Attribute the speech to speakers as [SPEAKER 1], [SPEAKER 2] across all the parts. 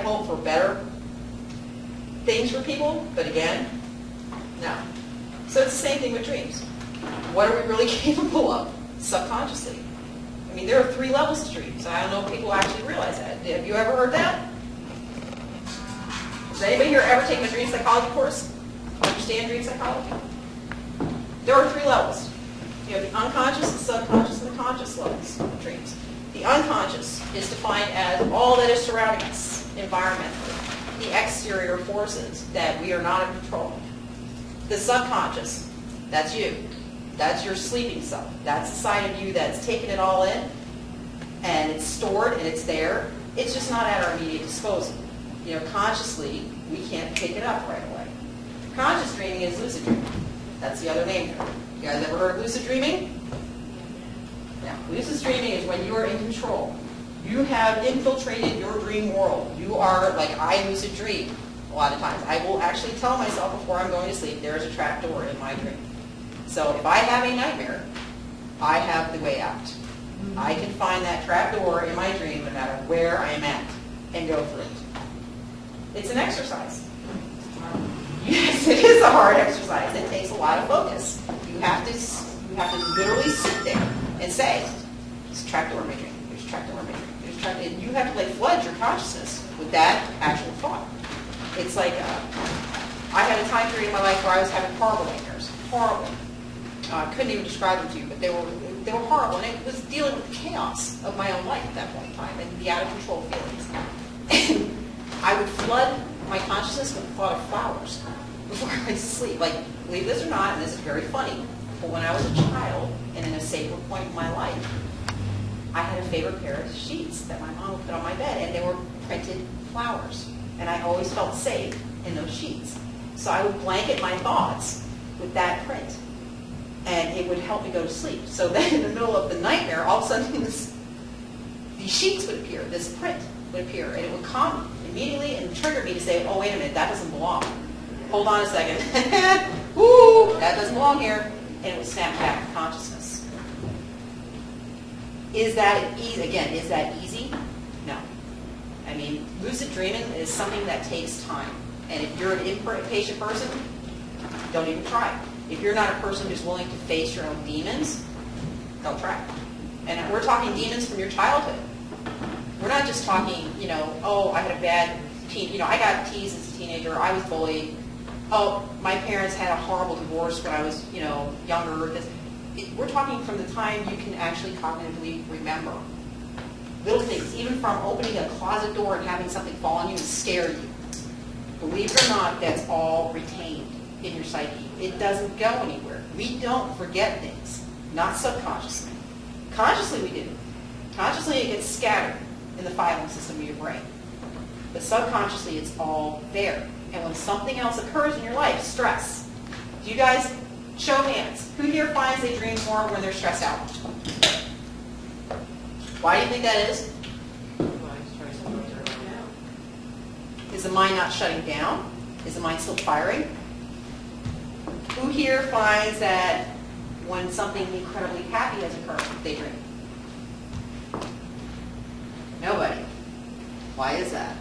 [SPEAKER 1] hope for better things for people, but again, no. So it's the same thing with dreams. What are we really capable of subconsciously? I mean, there are 3 levels to dreams. I don't know if people actually realize that. Have you ever heard that? Has anybody here ever taken a dream psychology course? Understand dream psychology? There are 3 levels. You have the unconscious, the subconscious, and the conscious levels of dreams. The unconscious is defined as all that is surrounding us environmentally, the exterior forces that we are not in control of. The subconscious, that's you. That's your sleeping self. That's the side of you that's taken it all in, and it's stored, and it's there. It's just not at our immediate disposal. You know, consciously, we can't pick it up right away. Conscious dreaming is lucid dreaming. That's the other name for it. You guys ever heard of lucid dreaming? Yeah. Lucid dreaming is when you are in control. You have infiltrated your dream world. You are, like I lucid dream a lot of times. I will actually tell myself before I'm going to sleep, there is a trap door in my dream. So if I have a nightmare, I have the way out. I can find that trap door in my dream no matter where I am at and go through it. It's an exercise. Yes, it is a hard exercise. It takes a lot of focus. You have to literally sit there and say, there's a trap door in my dream. There's a trap door in my dream. There's a trap. And you have to flood your consciousness with that actual thought. It's like I had a time period in my life where I was having horrible nightmares. Horrible. I couldn't even describe them to you, but they were horrible, and it was dealing with the chaos of my own life at that point in time and the out of control feelings. And I would flood my consciousness with the thought of flowers before I went to sleep. Like, believe this or not, and this is very funny, but when I was a child and in a sacred point in my life, I had a favorite pair of sheets that my mom would put on my bed, and they were printed flowers, and I always felt safe in those sheets. So I would blanket my thoughts with that print, and it would help me go to sleep. So then in the middle of the nightmare, all of a sudden these sheets would appear, this print would appear, and it would calm me immediately and trigger me to say, oh, wait a minute, that doesn't belong. Hold on a second. Woo, that doesn't belong here. And it would snap back to consciousness. Is that easy? Again, is that easy? No. I mean, lucid dreaming is something that takes time. And if you're an impatient person, don't even try it. If you're not a person who's willing to face your own demons, don't try it. And we're talking demons from your childhood. We're not just talking, oh, I had a bad teen, I got teased as a teenager, I was bullied. Oh, my parents had a horrible divorce when I was, younger. We're talking from the time you can actually cognitively remember. Little things, even from opening a closet door and having something fall on you and scare you. Believe it or not, that's all retained in your psyche. It doesn't go anywhere. We don't forget things, not subconsciously. Consciously we do. Consciously it gets scattered in the filing system of your brain. But subconsciously it's all there. And when something else occurs in your life, stress. Do you guys, show of hands, who here finds they dream more when they're stressed out? Why do you think that is? Is the mind not shutting down? Is the mind still firing? Who here finds that when something incredibly happy has occurred, they dream? Nobody. Why is that?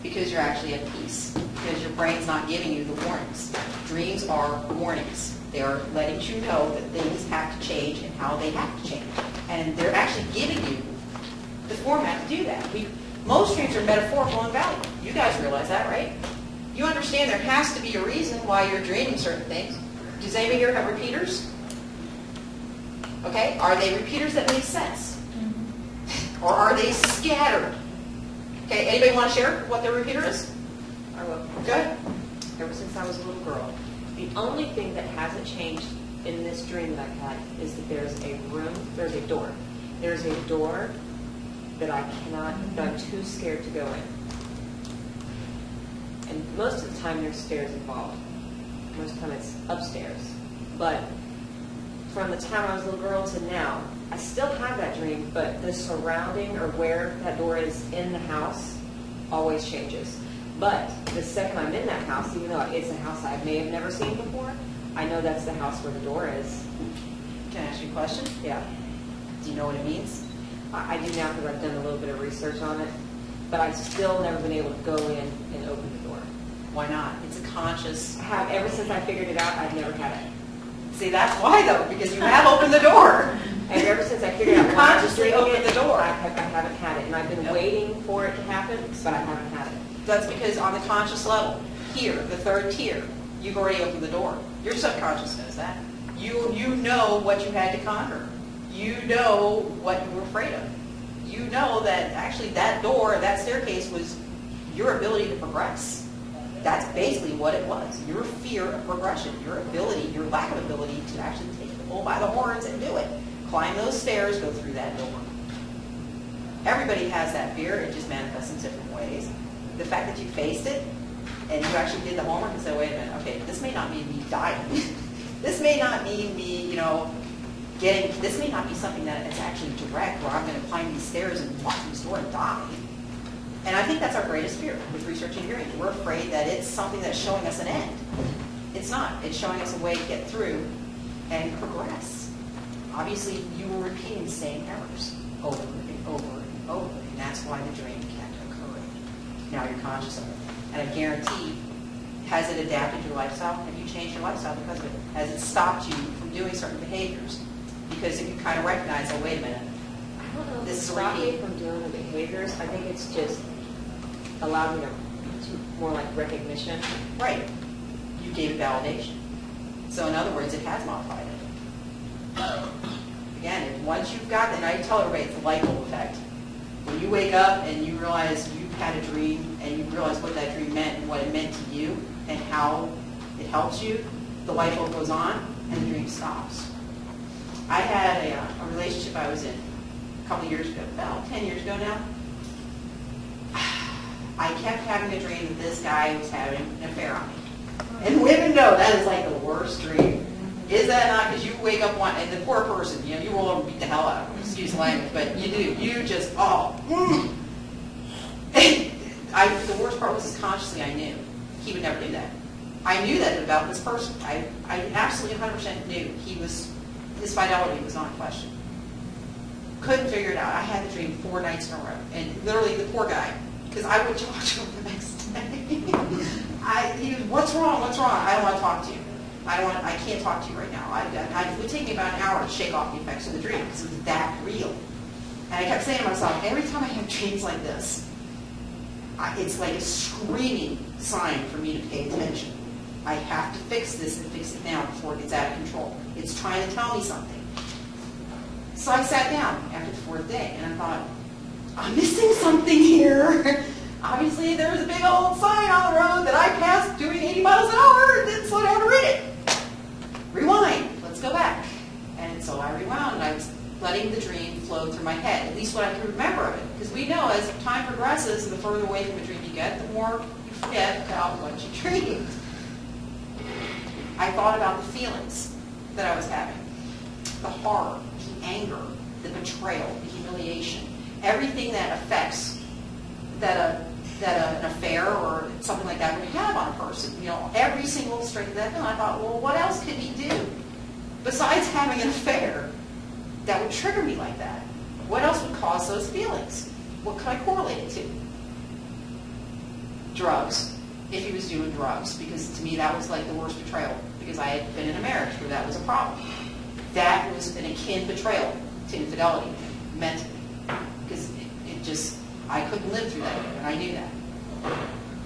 [SPEAKER 1] Because you're actually at peace. Because your brain's not giving you the warnings. Dreams are warnings. They are letting you know that things have to change and how they have to change. And they're actually giving you the format to do that. Most dreams are metaphorical and valuable. You guys realize that, right? You understand there has to be a reason why you're dreaming certain things. Does anybody here have repeaters? Okay, are they repeaters that make sense? Or are they scattered? Okay, anybody want to share what their repeater is?
[SPEAKER 2] I will.
[SPEAKER 1] Go ahead.
[SPEAKER 2] Ever since I was a little girl, the only thing that hasn't changed in this dream that I've had is that there's a room, there's a door. There's a door that I cannot, that I'm too scared to go in. And most of the time there's stairs involved. Most of the time it's upstairs. But from the time I was a little girl to now, I still have that dream, but the surrounding or where that door is in the house always changes. But the second I'm in that house, even though it's a house I may have never seen before, I know that's the house where the door is.
[SPEAKER 1] Can I ask you a question?
[SPEAKER 2] Yeah.
[SPEAKER 1] Do you know what it means?
[SPEAKER 2] I do now because I've done a little bit of research on it. but I've still never been able to go in and open the door.
[SPEAKER 1] Why not? It's a conscious.
[SPEAKER 2] I have, ever since I figured it out, I've never had it.
[SPEAKER 1] See, that's why though, because you have opened the door.
[SPEAKER 2] And ever since I figured out
[SPEAKER 1] You
[SPEAKER 2] why I was
[SPEAKER 1] consciously
[SPEAKER 2] doing
[SPEAKER 1] opened
[SPEAKER 2] it,
[SPEAKER 1] the door.
[SPEAKER 2] I haven't had it. And I've been
[SPEAKER 1] Nope.
[SPEAKER 2] waiting for it to happen, but I haven't had it.
[SPEAKER 1] That's because on the conscious level, here, the third tier, you've already opened the door. Your subconscious knows that. You know what you had to conquer. You know what you were afraid of. You know that actually that door, that staircase was your ability to progress. That's basically what it was. Your fear of progression, your ability, your lack of ability to actually take the bull by the horns and do it. Climb those stairs, go through that door. Everybody has that fear. It just manifests in different ways. The fact that you faced it and you actually did the homework and said, wait a minute, okay, this may not mean me dying. This may not mean me, this may not be something that is actually direct where I'm going to climb these stairs and walk through this door and die. And I think that's our greatest fear with researching dreams. We're afraid that it's something that's showing us an end. It's not. It's showing us a way to get through and progress. Obviously, you were repeating the same errors over and over and over, and that's why the dream kept occurring. Now you're conscious of it. And I guarantee, has it adapted your lifestyle? Have you changed your lifestyle because of it? Has it stopped you from doing certain behaviors? Because if you kind of recognize, oh, wait a minute,
[SPEAKER 2] I don't know if
[SPEAKER 1] this
[SPEAKER 2] it's
[SPEAKER 1] is
[SPEAKER 2] stopped me
[SPEAKER 1] repeat.
[SPEAKER 2] from doing the behaviors. I think it's just allowed me to more like recognition.
[SPEAKER 1] Right. You gave it validation. So in other words, it has modified it. Again, once you've got, and I tell everybody, it's the light bulb effect. When you wake up and you realize you've had a dream and you realize what that dream meant and what it meant to you and how it helps you, the light bulb goes on and the dream stops. I had a relationship I was in a couple of years ago, about 10 years ago now. I kept having a dream that this guy was having an affair on me. And women know that is like the worst dream. Is that not? Because you wake up one, and the poor person, you roll over and beat the hell out of them. Excuse the language, but you do. You just, the worst part was consciously I knew. He would never do that. I knew that about this person. I absolutely 100% knew his fidelity was not in question. Couldn't figure it out. I had the dream 4 nights in a row. And literally the poor guy, because I would talk to him the next day. He was, what's wrong? What's wrong? I don't want to talk to you. I can't talk to you right now. It would take me about an hour to shake off the effects of the dream because it was that real. And I kept saying to myself, every time I have dreams like this, it's like a screaming sign for me to pay attention. I have to fix this and fix it now before it gets out of control. It's trying to tell me something. So I sat down after the 4th day and I thought, I'm missing something here. Obviously, there was a big old sign on the road that I passed doing 80 miles an hour and didn't slow down to read it. Rewind. Let's go back. And so I rewound and I was letting the dream flow through my head, at least what I can remember of it. Because we know as time progresses and the further away from a dream you get, the more you forget about what you dreamed. I thought about the feelings that I was having. The horror, the anger, the betrayal, the humiliation, everything that affects that an affair or something like that would have on a person. Every single straight of that. And I thought, well, what else could he do besides having an affair that would trigger me like that? What else would cause those feelings? What could I correlate it to? Drugs, if he was doing drugs, because to me that was like the worst betrayal, because I had been in a marriage where that was a problem. That was an akin betrayal to infidelity, mentally, because it just, I couldn't live through that, and I knew that.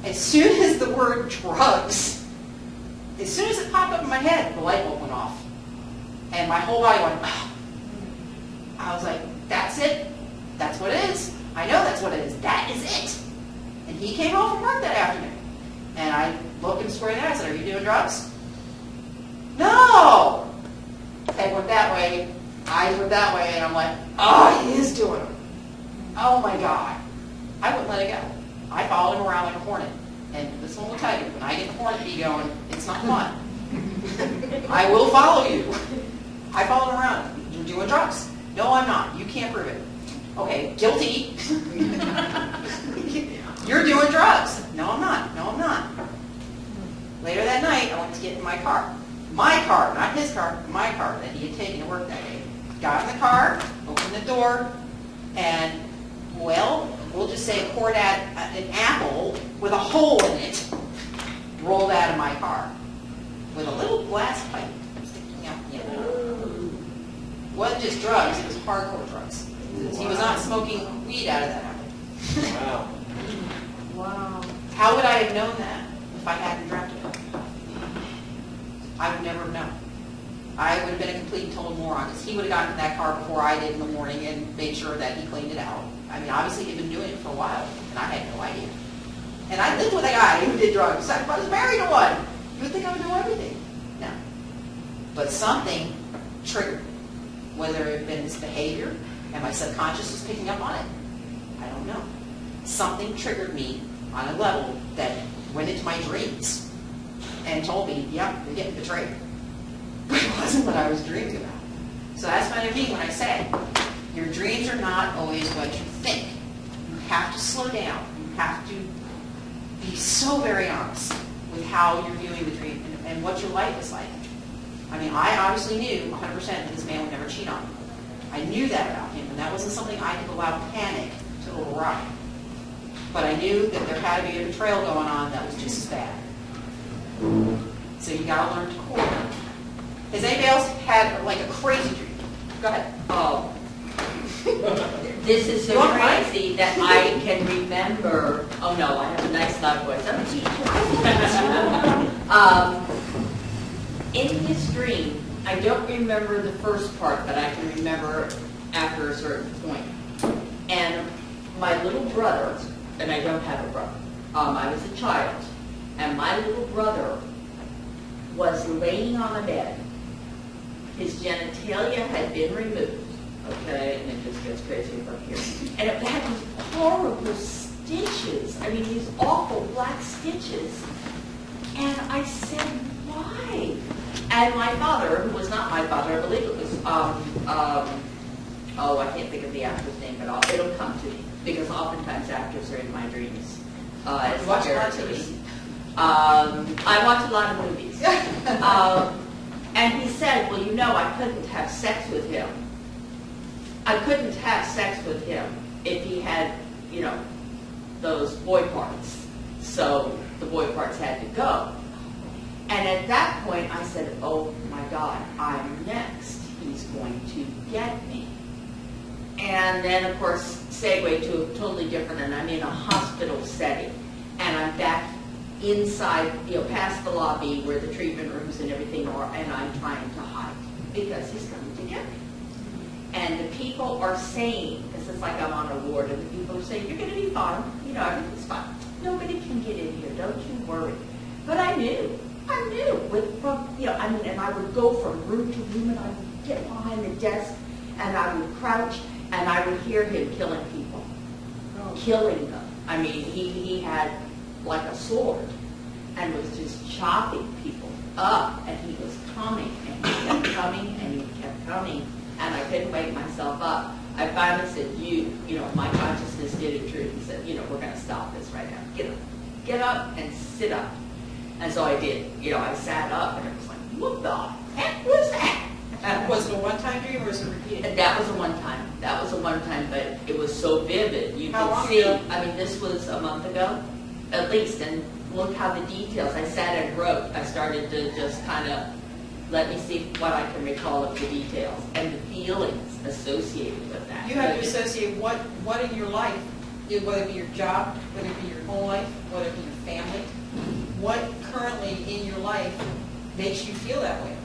[SPEAKER 1] As soon as the word drugs, as soon as it popped up in my head, the light bulb went off. And my whole body went, oh. I was like, that's it. That's what it is. I know that's what it is. That is it. And he came home from work that afternoon. And I looked him square in the eye and said, are you doing drugs? No! Head went that way, eyes went that way, and I'm like, oh, he is doing them. Oh my God. I wouldn't let it go. I followed him around like a hornet. And this one will tell you, when I get the hornet bee going, it's not fun. I will follow you. I followed him around. You're doing drugs. No, I'm not. You can't prove it. Okay, guilty. You're doing drugs. No, I'm not. No, I'm not. Later that night, I went to get in my car. My car, not his car, my car that he had taken to work that day. Got in the car, opened the door, and, well, we'll just say poured out an apple with a hole in it, rolled out of my car with a little glass pipe sticking out the end. It wasn't just drugs, it was hardcore drugs. He was not smoking weed out of that apple.
[SPEAKER 3] Wow.
[SPEAKER 2] Wow.
[SPEAKER 1] How would I have known that if I hadn't drafted it? I would never have known. I would have been a complete and total moron, because he would have gotten in that car before I did in the morning and made sure that he cleaned it out. I mean, obviously he'd been doing it for a while, and I had no idea. And I lived with a guy who did drugs. I was married to one. You would think I would know everything. No. But something triggered. Whether it had been his behavior, and my subconscious was picking up on it, I don't know. Something triggered me on a level that went into my dreams and told me, yep, you're getting betrayed. But it wasn't what I was dreaming about. So that's what I mean when I say, your dreams are not always what you think. You have to slow down. You have to be so very honest with how you're viewing the dream and what your life is like. I mean, I obviously knew 100% that this man would never cheat on me. I knew that about him, and that wasn't something I could allow panic to override. But I knew that there had to be a betrayal going on that was just as bad. So you got to learn to court. Has anybody else had like a crazy dream? Go ahead.
[SPEAKER 4] Oh. This is so
[SPEAKER 1] You want mine?
[SPEAKER 4] crazy that I can remember. Oh no, I have a nice loud voice. I'm a teacher. In this dream, I don't remember the first part, but I can remember after a certain point. And my little brother, and I don't have a brother, I was a child, and my little brother was laying on a bed. His genitalia had been removed, okay, and it just gets crazy from here. And it had these horrible stitches, I mean these awful black stitches. And I said, why? And my father, who was not my father, I believe it was, oh, I can't think of the actor's name, but it'll come to me, because oftentimes actors are in my dreams. As
[SPEAKER 1] Watch a lot of
[SPEAKER 4] characters.
[SPEAKER 1] TV.
[SPEAKER 4] I watch a lot of movies. And he said, well, you know, I couldn't have sex with him. I couldn't have sex with him if he had, you know, those boy parts. So the boy parts had to go. And at that point, I said, oh my God, I'm next. He's going to get me. And then, of course, segue to a totally different, and I'm in a hospital setting. And I'm back inside, you know, past the lobby where the treatment rooms and everything are, and I'm trying to hide because he's coming to get me. And the people are saying, this is like I'm on a ward, and the people are saying, you're going to be fine. You know, everything's fine. Nobody can get in here. Don't you worry. But I knew, from, you know, I mean, and I would go from room to room, and I would get behind the desk, and I would crouch, and I would hear him killing people, killing them. I mean, he had like a sword, and was just chopping people up, and he was coming, and he kept coming, and he kept coming, and I couldn't wake myself up. I finally said, you know, my consciousness did it true. He said, you know, we're going to stop this right now. Get up and sit up. And so I did. You know, I sat up, and it was like, what the heck was that?
[SPEAKER 1] Was it a one-time dream or was it repeated?
[SPEAKER 4] And that was a one-time. That was a one-time, but it was so vivid. You
[SPEAKER 1] How
[SPEAKER 4] could
[SPEAKER 1] long
[SPEAKER 4] see.
[SPEAKER 1] ago?
[SPEAKER 4] I mean, this was a month ago, at least. And look how the details. I sat and wrote. I started to just kind of let me see what I can recall of the details and the feelings associated with that.
[SPEAKER 1] You have to associate what in your life, whether it be your job, whether it be your home life, whether it be your family, what currently in your life makes you feel that way.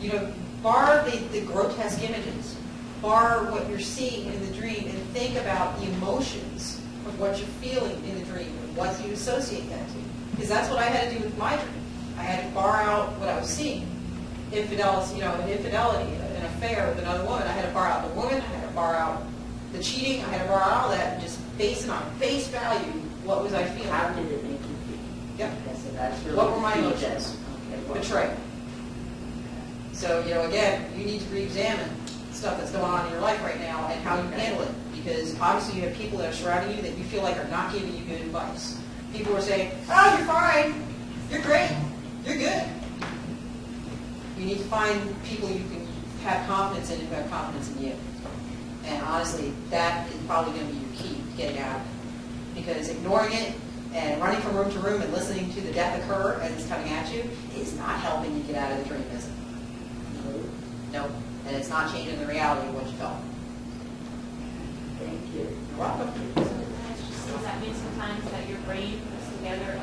[SPEAKER 1] You know, bar the grotesque images, bar what you're seeing in the dream, and think about the emotions of what you're feeling in the dream and what you associate that to. Because that's what I had to do with my dream. I had to bar out what I was seeing. Infidelity, you know, an infidelity, an affair with another woman. I had to bar out the woman. I had to bar out the cheating. I had to bar out all that and just base it on face value. What was I feeling?
[SPEAKER 4] How did it make you feel?
[SPEAKER 1] Yep.
[SPEAKER 4] Okay, so that's really
[SPEAKER 1] What were my
[SPEAKER 4] key
[SPEAKER 1] emotions?
[SPEAKER 4] then. Okay,
[SPEAKER 1] Betrayal. So, you know, again, you need to re-examine stuff that's going on in your life right now and how you handle it. Because obviously you have people that are surrounding you that you feel like are not giving you good advice. People are saying, oh, you're fine. You're great. You're good. You need to find people you can have confidence in who have confidence in you. And honestly, that is probably going to be your key. getting out. Because ignoring it and running from room to room and listening to the death occur as it's coming at you is not helping you get out of the dream, is it? No. And it's not changing the reality of what you felt.
[SPEAKER 4] Thank you.
[SPEAKER 1] You're welcome.
[SPEAKER 3] So does that mean sometimes that your brain puts together a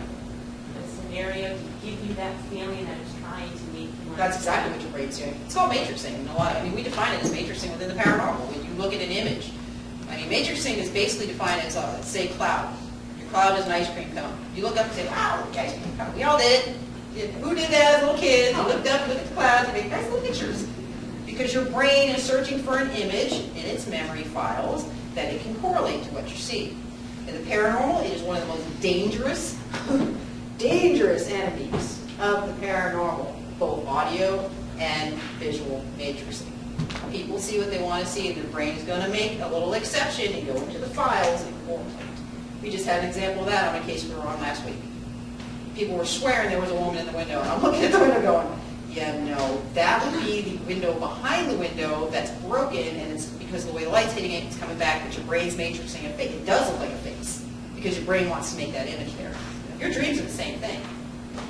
[SPEAKER 3] scenario to give you that feeling that it's trying to make you want
[SPEAKER 1] That's
[SPEAKER 3] to-
[SPEAKER 1] exactly what your brain's doing. It's called matrixing. And I mean, we define it as matrixing within the paranormal. When you look at an image, I mean, matrixing is basically defined as, say, cloud. Your cloud is an ice cream cone. You look up and say, wow, look at ice cream cone. We all did. Who did that as little kids? You looked up and looked at the clouds and made nice little pictures. Because your brain is searching for an image in its memory files that it can correlate to what you see. In the paranormal, it is one of the most dangerous, dangerous enemies of the paranormal, both audio and visual matrixing. People see what they want to see, and their brain is going to make a little exception and go into the files and correlate. We just had an example of that on a case we were on last week. People were swearing there was a woman in the window, and I'm looking at the window going, yeah, no, that would be the window behind the window that's broken, and it's because of the way the light's hitting it, it's coming back, but your brain's matrixing a fake. It does look like a face, because your brain wants to make that image there. Your dreams are the same thing.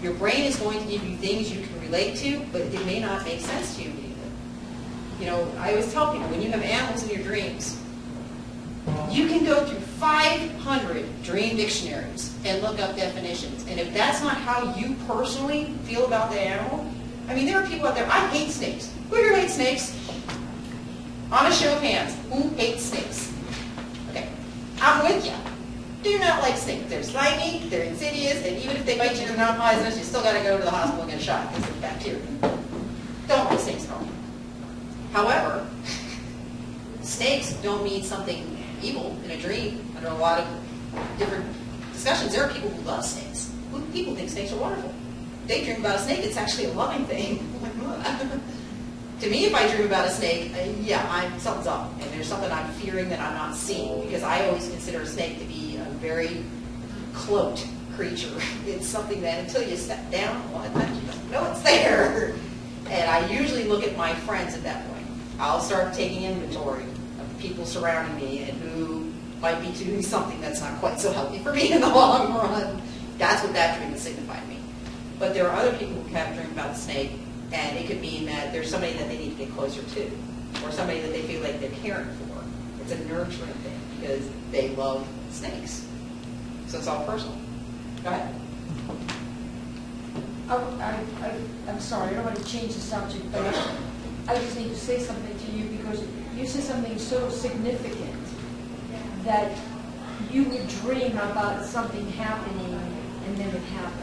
[SPEAKER 1] Your brain is going to give you things you can relate to, but it may not make sense to you immediately. You know, I always tell people, when you have animals in your dreams, you can go through 500 dream dictionaries and look up definitions. And if that's not how you personally feel about the animal, I mean, there are people out there, I hate snakes. Who here hates snakes? On a show of hands, who hates snakes? Okay, I'm with you. Do not like snakes. They're slimy, they're insidious, and even if they bite you, they're not poisonous, you still got to go to the hospital and get a shot because of bacteria. Don't like snakes at all. However, snakes don't mean something evil in a dream. Under a lot of different discussions, there are people who love snakes. People think snakes are wonderful. They dream about a snake, it's actually a loving thing. To me, if I dream about a snake, something's up, and there's something I'm fearing that I'm not seeing, because I always consider a snake to be a very cloaked creature. It's something that until you step down, you don't know it's there. And I usually look at my friends at that point. I'll start taking inventory of the people surrounding me and who might be doing something that's not quite so healthy for me in the long run. That's what that dream would signify to me. But there are other people who have a dream about the snake, and it could mean that there's somebody that they need to get closer to, or somebody that they feel like they're caring for. It's a nurturing thing because they love snakes. So it's all personal. Go ahead.
[SPEAKER 5] I'm sorry, I don't want to change the subject, but I just need to say something to you because you said something so significant that you would dream about something happening and then it happens.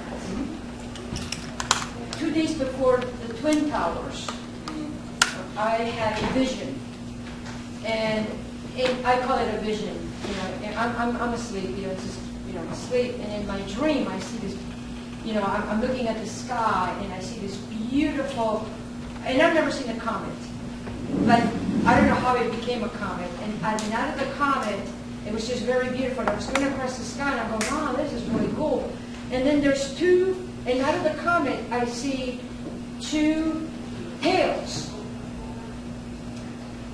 [SPEAKER 5] 2 days before the Twin Towers, I had a vision, and I call it a vision. You know, and I'm asleep. You know, just asleep, and in my dream I see this. You know, I'm looking at the sky, and I see this beautiful. And I've never seen a comet, but I don't know how it became a comet. And out of the comet, it was just very beautiful. I was going across the sky, and I'm going, wow, this is really cool. And then there's two. And out of the comet, I see 2 tails.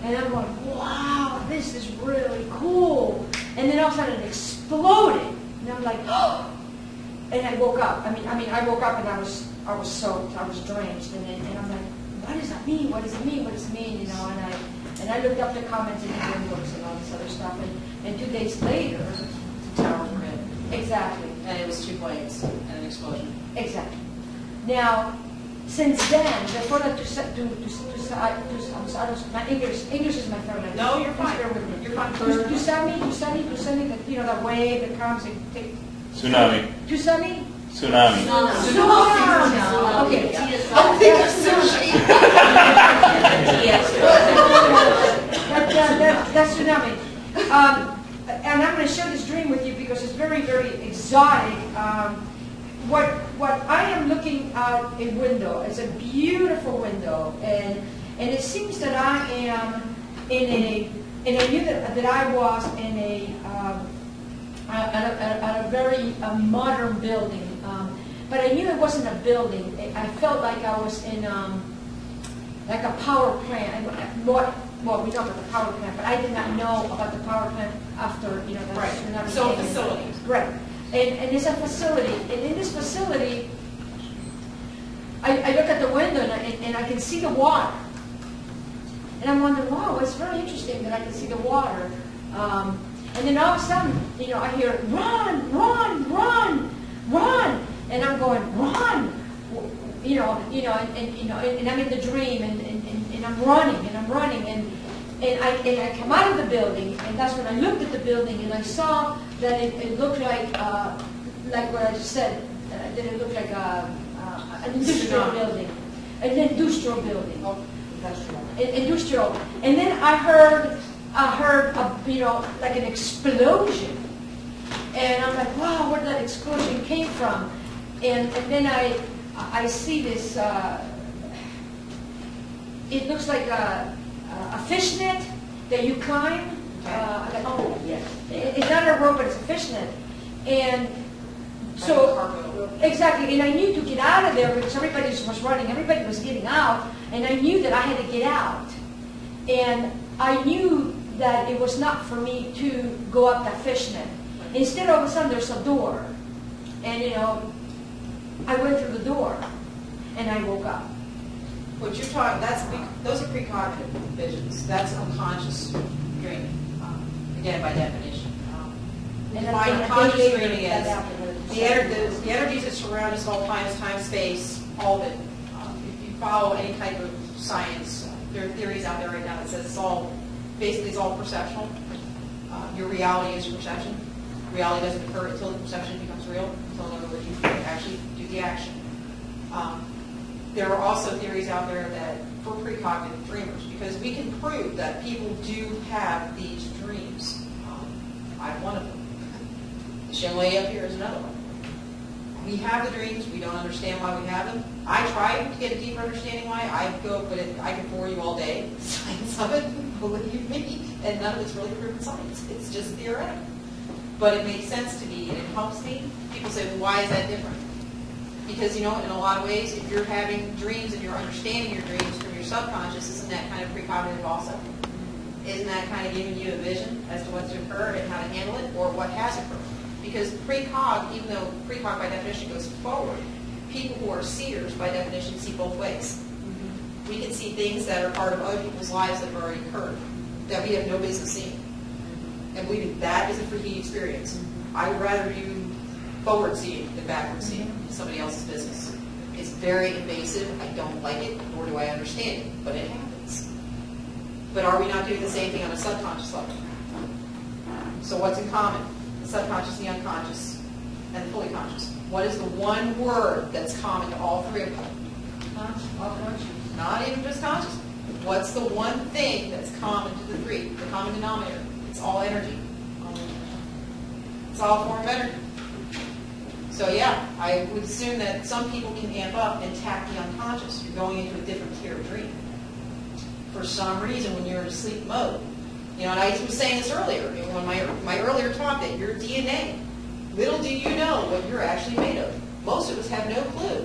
[SPEAKER 5] And I'm going, wow, this is really cool. And then all of a sudden it exploded. And I'm like, oh! And I woke up. I mean, I woke up and I was soaked. I was drenched. And I'm like, what does that mean? What does it mean? What does it mean? You know, and I looked up the comments in the dream books and all this other stuff. And 2 days later,
[SPEAKER 1] The towers were hit.
[SPEAKER 5] exactly.
[SPEAKER 1] And it was 2 planes and an explosion.
[SPEAKER 5] Exactly. Now, since then, before that, my English is my third language.
[SPEAKER 1] No, you're fine.
[SPEAKER 5] Please bear with me.
[SPEAKER 1] You're fine.
[SPEAKER 5] Tusami, that wave that comes and take.
[SPEAKER 6] Tsunami.
[SPEAKER 5] Tusami?
[SPEAKER 6] Tsunami.
[SPEAKER 5] Tsunami. Okay.
[SPEAKER 1] I think of sushi.
[SPEAKER 5] That's tsunami. And I'm going to share this dream with you because it's very, very exotic. What I am looking out a window. It's a beautiful window, and it seems that I am and I knew that I was in at a very modern building, but I knew it wasn't a building. I felt like I was in like a power plant. well, we know about the power plant, but I did not know about the power plant after, you know, the
[SPEAKER 1] Right.
[SPEAKER 5] tsunami.
[SPEAKER 1] So
[SPEAKER 5] came in.
[SPEAKER 1] facilities.
[SPEAKER 5] Right. And it's a facility, and in this facility, I look at the window and I can see the water. And I'm wondering, wow, it's very interesting that I can see the water. And then all of a sudden, you know, I hear, run, run, run, run. And I'm going, run. You know, and I'm in the dream, and I'm running, and I come out of the building, and that's when I looked at the building, and I saw that it looked like what I just said, that it looked like an industrial building, industrial. And then I heard you know, like an explosion, and I'm like, wow, where that explosion came from? And then I see this, it looks like a fishnet that you climb. Oh, yes. It's not a rope, but it's a fishnet. And so, exactly, and I knew to get out of there because everybody was running, everybody was getting out, and I knew that I had to get out. And I knew that it was not for me to go up that fishnet. Instead, all of a sudden, there's a door. And, you know, I went through the door, and I woke up.
[SPEAKER 1] What you're talking, those are precognitive visions. That's unconscious dreaming, again, by definition. By unconscious dreaming is the energies that surround us all times, time, space, all of it. If you follow any type of science, there are theories out there right now that says it's all perceptual. Your reality is your perception. Reality doesn't occur until the perception becomes real, until in other words you actually do the action. There are also theories out there that for precognitive dreamers, because we can prove that people do have these dreams. I'm one of them. This young lady up here is another one. We have the dreams. We don't understand why we have them. I try to get a deeper understanding why. I can bore you all day. Science of it, believe me, and none of it's really proven science. It's just theoretical. But it makes sense to me, and it helps me. People say, well, why is that different? Because, you know, in a lot of ways, if you're having dreams and you're understanding your dreams from your subconscious, isn't that kind of precognitive also? Isn't that kind of giving you a vision as to what's occurred and how to handle it, or what has occurred? Because precog, even though precog by definition goes forward, people who are seers by definition see both ways. We can see things that are part of other people's lives that have already occurred, that we have no business seeing. And believe me, that is a freaky experience. I would rather do forward seeing than backward seeing in somebody else's business. It's very invasive. I don't like it, nor do I understand it, but it happens. But are we not doing the same thing on a subconscious level? So what's in common? The subconscious, the unconscious, and the fully conscious. What is the one word that's common to all three of them? Not even just conscious. What's the one thing that's common to the three? The common denominator. It's all energy. It's all a form of energy. So yeah, I would assume that some people can amp up and tap the unconscious. You're going into a different tier of dream. For some reason, when you're in a sleep mode. You know, and I was saying this earlier, in my earlier talk, that your DNA, little do you know what you're actually made of. Most of us have no clue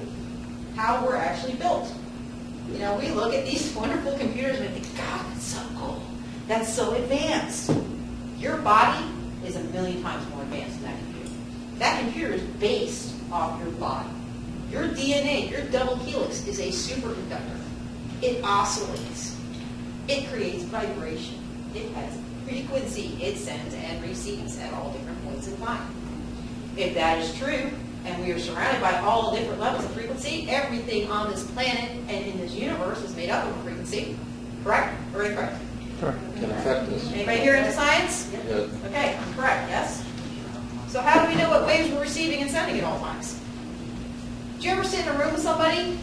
[SPEAKER 1] how we're actually built. You know, we look at these wonderful computers and we think, God, that's so cool. That's so advanced. Your body is 1,000,000 times more advanced than that computer. That computer is based off your body. Your DNA, your double helix, is a superconductor. It oscillates. It creates vibration. It has frequency. It sends and receives at all different points in time. If that is true, and we are surrounded by all different levels of frequency, everything on this planet and in this universe is made up of a frequency. Correct or incorrect?
[SPEAKER 6] Correct. Can affect us.
[SPEAKER 1] Anybody here into science?
[SPEAKER 6] Yeah.
[SPEAKER 1] Okay, I'm correct, yes? So how do we know what waves we're receiving and sending at all times? Do you ever sit in a room with somebody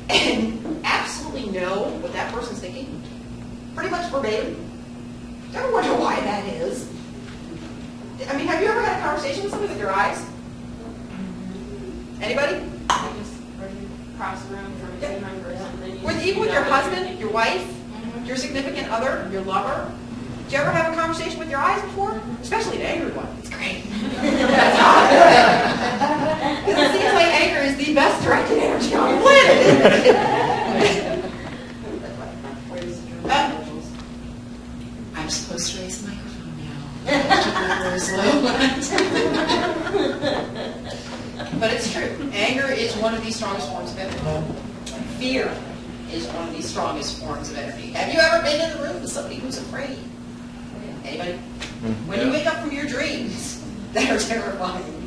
[SPEAKER 1] and absolutely know what that person's thinking? Pretty much verbatim. Do you ever wonder why that is? I mean, have you ever had a conversation with somebody with your eyes? Anybody?
[SPEAKER 3] I just heard you cross the room from a different person.
[SPEAKER 1] Even with your husband, your wife, your significant other, your lover? Did you ever have a conversation with your eyes before? Especially an angry one. It's great. Because it seems like anger is the best directed energy on the planet. But it's true. Anger is one of the strongest forms of energy. Fear is one of the strongest forms of energy. Have you ever been in the room with somebody who's afraid? Anybody? When you wake up from your dreams that are terrifying,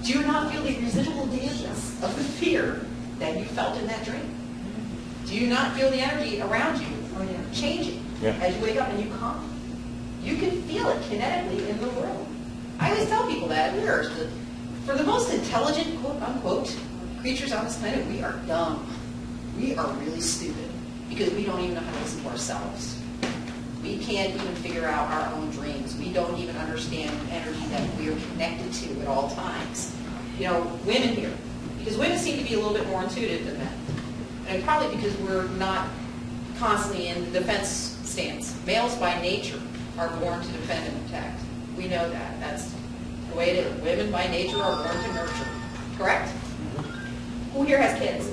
[SPEAKER 1] do you not feel the residual damages of the fear that you felt in that dream? Do you not feel the energy around you changing as you wake up and you calm? You can feel it kinetically in the room. I always tell people that for the most intelligent, quote unquote, creatures on this planet, we are dumb. We are really stupid because we don't even know how to listen to ourselves. We can't even figure out our own dreams. We don't even understand energy that we are connected to at all times. Women here, because women seem to be a little bit more intuitive than men. And probably because we're not constantly in the defense stance. Males by nature are born to defend and protect. We know that. That's the way it is. Women by nature are born to nurture. Correct? Who here has kids?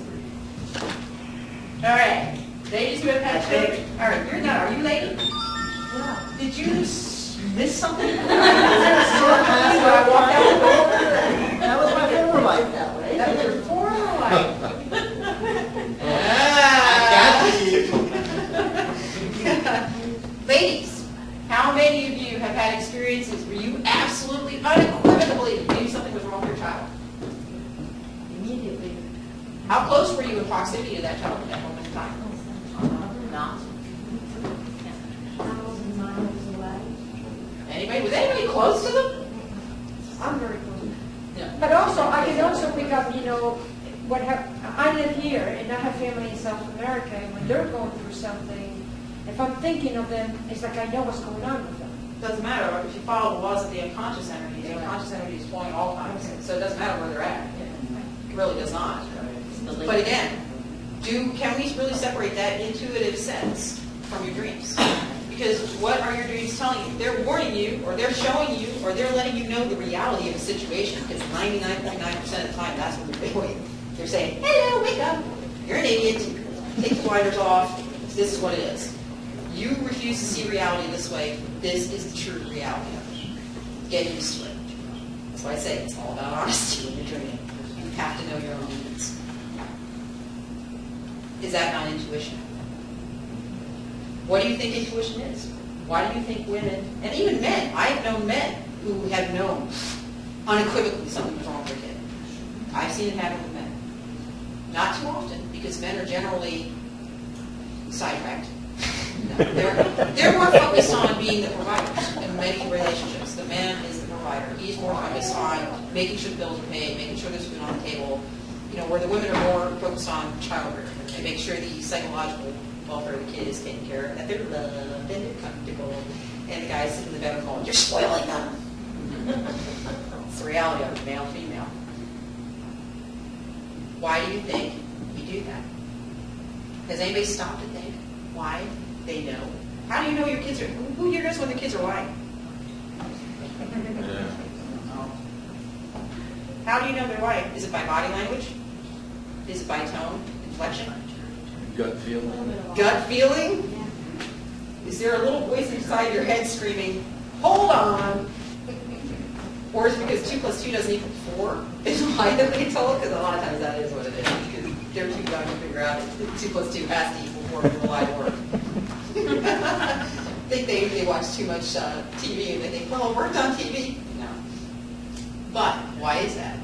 [SPEAKER 1] All right. Ladies who have had children? All right, you're not. Are you lady? Yeah. Did you miss something? I walked out the door.
[SPEAKER 7] That was my former life that way.
[SPEAKER 1] That was your former life. Ladies, how many of you have had experiences where you absolutely, unequivocally knew something was wrong with your child?
[SPEAKER 5] Immediately.
[SPEAKER 1] How close were you in proximity to that child at that moment in time? Not. Anybody? Was anybody close to them?
[SPEAKER 5] I'm very close.
[SPEAKER 1] Yeah.
[SPEAKER 5] But also, I can also pick up, I live here and I have family in South America, and when they're going through something, if I'm thinking of them, it's like I know what's going on with them.
[SPEAKER 1] Doesn't matter. If you follow the laws of the unconscious energy is flowing all times. So it doesn't matter where they're at. It really does not. But again, can we really separate that intuitive sense from your dreams? Because what are your dreams telling you? They're warning you, or they're showing you, or they're letting you know the reality of a situation, because 99.9% of the time, that's what they're doing. They're saying, hello, wake up. You're an idiot. Take the blinders off. This is what it is. You refuse to see reality this way. This is the true reality. Get used to it. That's why I say it's all about honesty when you're dreaming. You have to know your own limits. Is that not intuition? What do you think intuition is? Why do you think women, and even men, I have known men who have known unequivocally something was wrong with their kid. I've seen it happen with men. Not too often, because men are generally sidetracked. No, they're more focused on being the providers in many relationships. The man is the provider. He's more focused on making sure the bills are paid, making sure there's food on the table, where the women are more focused on child rearing and make sure the psychological welfare of the kid is taken care of, that they're loved and they're comfortable, and the guys sitting in the bed and going, you're spoiling them. It's the reality of it, male, female. Why do you think we do that? Has anybody stopped to think why they know? How do you know your kids are, who here knows when the kids are lying? How do you know they're lying? Is it by body language? Is it by tone, inflection?
[SPEAKER 6] Gut feeling.
[SPEAKER 1] Gut feeling? Is there a little voice inside your head screaming, hold on? Or is it because 2 + 2 doesn't equal 4? Is why that they told? Because a lot of times that is what it is. Because they're too young to figure out that 2 + 2 has to equal 4 for the lie to work. I think they watch too much TV and they think, well, it worked on TV. No. But why is that?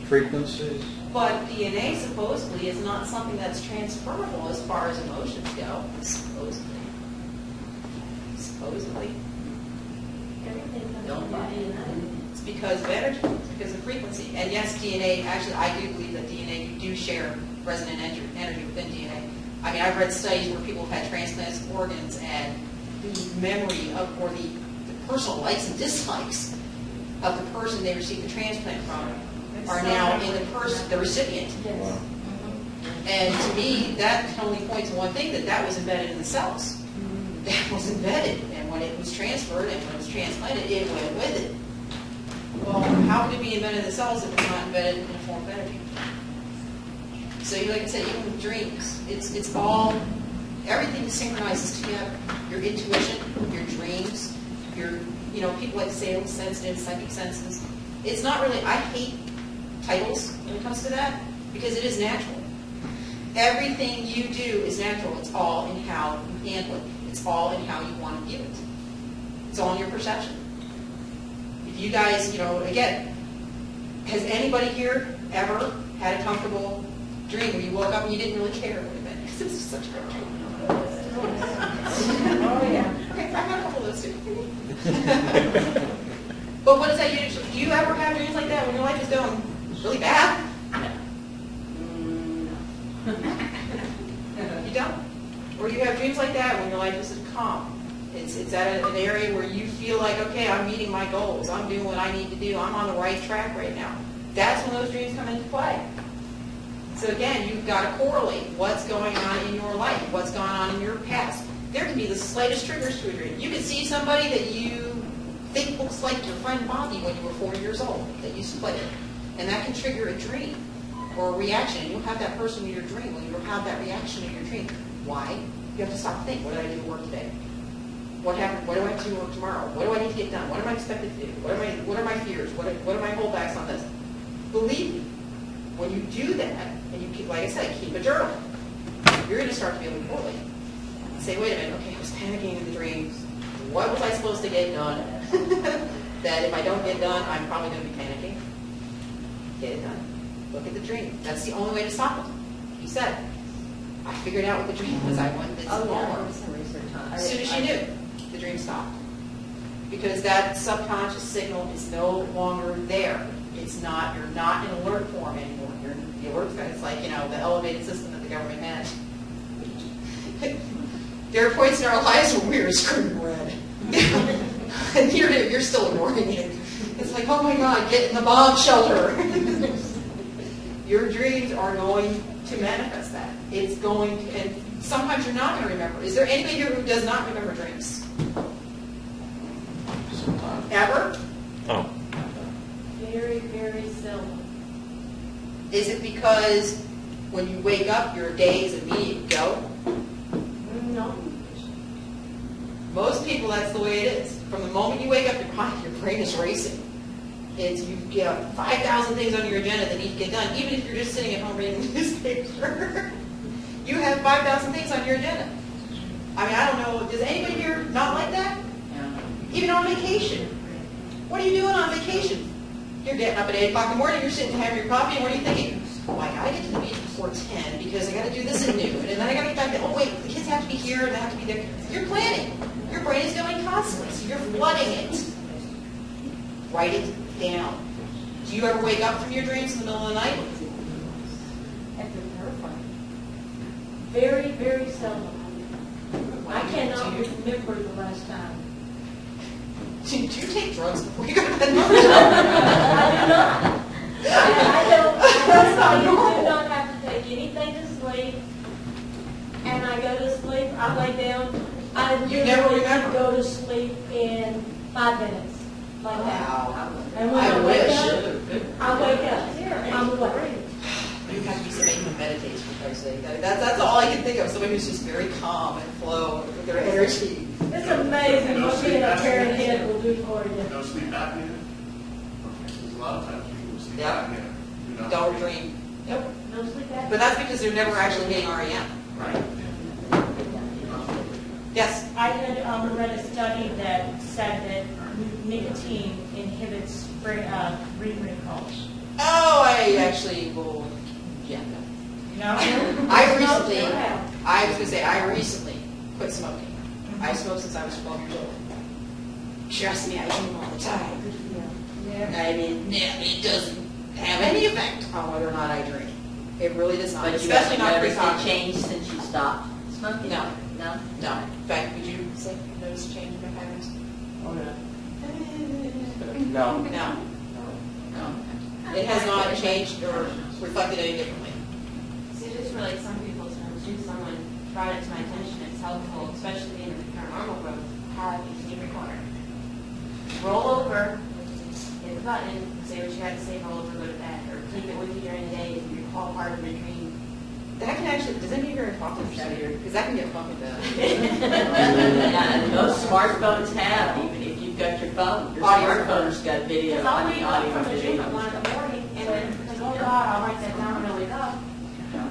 [SPEAKER 6] Frequencies.
[SPEAKER 1] But DNA supposedly is not something that's transferable as far as emotions go. Supposedly. Don't buy it. It's because of energy. It's because of frequency. And yes, DNA, actually, I do believe that DNA, you do share resonant energy within DNA. I mean, I've read studies where people have had transplants of organs and the memory of, or the personal likes and dislikes of the person they received the transplant from are now in the person, the recipient.
[SPEAKER 5] Yes.
[SPEAKER 1] And to me, that can only point to one thing, that was embedded in the cells. That was embedded, and when it was transferred and when it was transplanted, it went with it. Well, how could it be embedded in the cells if it's not embedded in a form of energy? So, like I said, even with dreams, it's all, everything synchronizes together. Your intuition, your dreams, your people like to say it's sensitive, psychic senses. It's not really, I hate titles when it comes to that, because it is natural. Everything you do is natural. It's all in how you handle it. It's all in how you want to give it. It's all in your perception. If you guys, again, has anybody here ever had a comfortable dream where you woke up and you didn't really care what it meant? Because this is such a great dream.
[SPEAKER 5] Oh, yeah.
[SPEAKER 1] Okay, I've had a couple of those too. But what does that usually, do you ever have dreams like that when your life is going really bad? You don't? Or you have dreams like that when your life is calm. It's at an area where you feel like, okay, I'm meeting my goals. I'm doing what I need to do. I'm on the right track right now. That's when those dreams come into play. So again, you've got to correlate what's going on in your life, what's going on in your past. There can be the slightest triggers to a dream. You can see somebody that you think looks like your friend Bobby when you were 4 years old that used to play it. And that can trigger a dream or a reaction. And you'll have that person in your dream when you'll have that reaction in your dream. Why? You have to stop and think, what did I do at work today? What happened? What do I have to do at work tomorrow? What do I need to get done? What am I expected to do? What are my fears? What are my holdbacks on this? Believe me, when you do that, and you keep, like I said, keep a journal, you're going to start to be able to correlate. Say, wait a minute, okay, I was panicking in the dreams. What was I supposed to get done? That if I don't get done, I'm probably going to be panicking. Get it done. Look at the dream. That's the only way to stop it. He said, I figured out what the dream was. I wanted this more. As soon as she knew, the dream stopped. Because that subconscious signal is no longer there. It's not, you're not in alert form anymore. The alert, it's like, the elevated system that the government had. There are points in our lives where we are screaming red. And you're still ignoring it. It's like, oh my God, get in the bomb shelter. Your dreams are going to manifest that. It's going to, and sometimes you're not going to remember. Is there anybody here who does not remember dreams?
[SPEAKER 6] Sometimes.
[SPEAKER 1] Ever?
[SPEAKER 6] Oh.
[SPEAKER 3] Very, very seldom.
[SPEAKER 1] Is it because when you wake up, your day is immediate go?
[SPEAKER 3] No.
[SPEAKER 1] Most people, that's the way it is. From the moment you wake up, your brain is racing. You get 5,000 things on your agenda that need to get done, even if you're just sitting at home reading the newspaper. You have 5,000 things on your agenda. I mean, I don't know, does anybody here not like that?
[SPEAKER 4] Yeah.
[SPEAKER 1] Even on vacation. What are you doing on vacation? You're getting up at 8 o'clock in the morning, you're sitting having your coffee, and what are you thinking? Oh, I gotta get to the beach before 10 because I gotta do this at noon, and then I gotta get back to, oh wait, the kids have to be here, and they have to be there. You're planning. Your brain is going constantly, so you're flooding it. Write it down. Do you ever wake up from your dreams in the middle of the night?
[SPEAKER 5] That's terrifying.
[SPEAKER 3] Very, very seldom. I cannot
[SPEAKER 1] Do you-
[SPEAKER 3] remember the last time.
[SPEAKER 1] Do you take drugs before you go to bed?
[SPEAKER 3] I do not. I don't.
[SPEAKER 1] That's not
[SPEAKER 3] I do
[SPEAKER 1] normal.
[SPEAKER 3] not have to take anything to sleep. And I go to sleep, I lay down. I
[SPEAKER 1] You never
[SPEAKER 3] literally
[SPEAKER 1] remember?
[SPEAKER 3] go to sleep in 5 minutes, like that.
[SPEAKER 1] Wow.
[SPEAKER 3] And when
[SPEAKER 1] I
[SPEAKER 3] I wake
[SPEAKER 1] wish.
[SPEAKER 3] up, I'm awake.
[SPEAKER 1] You have to be somebody who meditates, for Christ's sake. That's all I can think of. Somebody who's just very calm and flow with their energy.
[SPEAKER 3] It's amazing what being a parent head will do for you.
[SPEAKER 8] No sleep apnea? Because a lot of times people with sleep
[SPEAKER 1] Yeah.
[SPEAKER 8] apnea do not.
[SPEAKER 1] Don't dream. Nope.
[SPEAKER 3] No sleep apnea.
[SPEAKER 1] But that's because they're never actually getting REM.
[SPEAKER 8] Right.
[SPEAKER 1] Yes.
[SPEAKER 9] I had read a study that said that nicotine inhibits brain recall.
[SPEAKER 1] Oh, I actually will. Yeah.
[SPEAKER 9] No?
[SPEAKER 1] I recently. I was gonna say I recently quit smoking. I smoked since I was 12 years old. Trust me, I dream all the time. I mean, yeah, it doesn't have any effect on whether or not I drink. It really does not,
[SPEAKER 4] But you
[SPEAKER 1] especially not
[SPEAKER 4] haven't noticed
[SPEAKER 1] pre-coffee.
[SPEAKER 4] a change since you stopped smoking?
[SPEAKER 1] No.
[SPEAKER 4] No?
[SPEAKER 1] No. In fact, would you say you noticed a change in my patterns?
[SPEAKER 7] Oh, yeah.
[SPEAKER 6] No.
[SPEAKER 1] No. No. It has not changed or reflected any differently.
[SPEAKER 3] See, just for like some people's terms, too, someone brought it to my attention, it's helpful, especially in the paranormal growth, have a tape recorder. Roll over, hit the button, say what you had to say, roll over, go to bed, or keep it with you during the day if you recall part of the dream.
[SPEAKER 1] That can actually, does anybody here talk to the Because that can get funky though.
[SPEAKER 4] Yeah, and most smartphones have, even if you You've got your phone, your
[SPEAKER 1] Audio.
[SPEAKER 4] smartphone's got video,
[SPEAKER 3] Because I'll
[SPEAKER 4] on
[SPEAKER 3] wake up
[SPEAKER 4] audio,
[SPEAKER 3] from a dream
[SPEAKER 4] video.
[SPEAKER 3] at 1 in the morning, and then, because, oh God, I'll write that down when I wake up,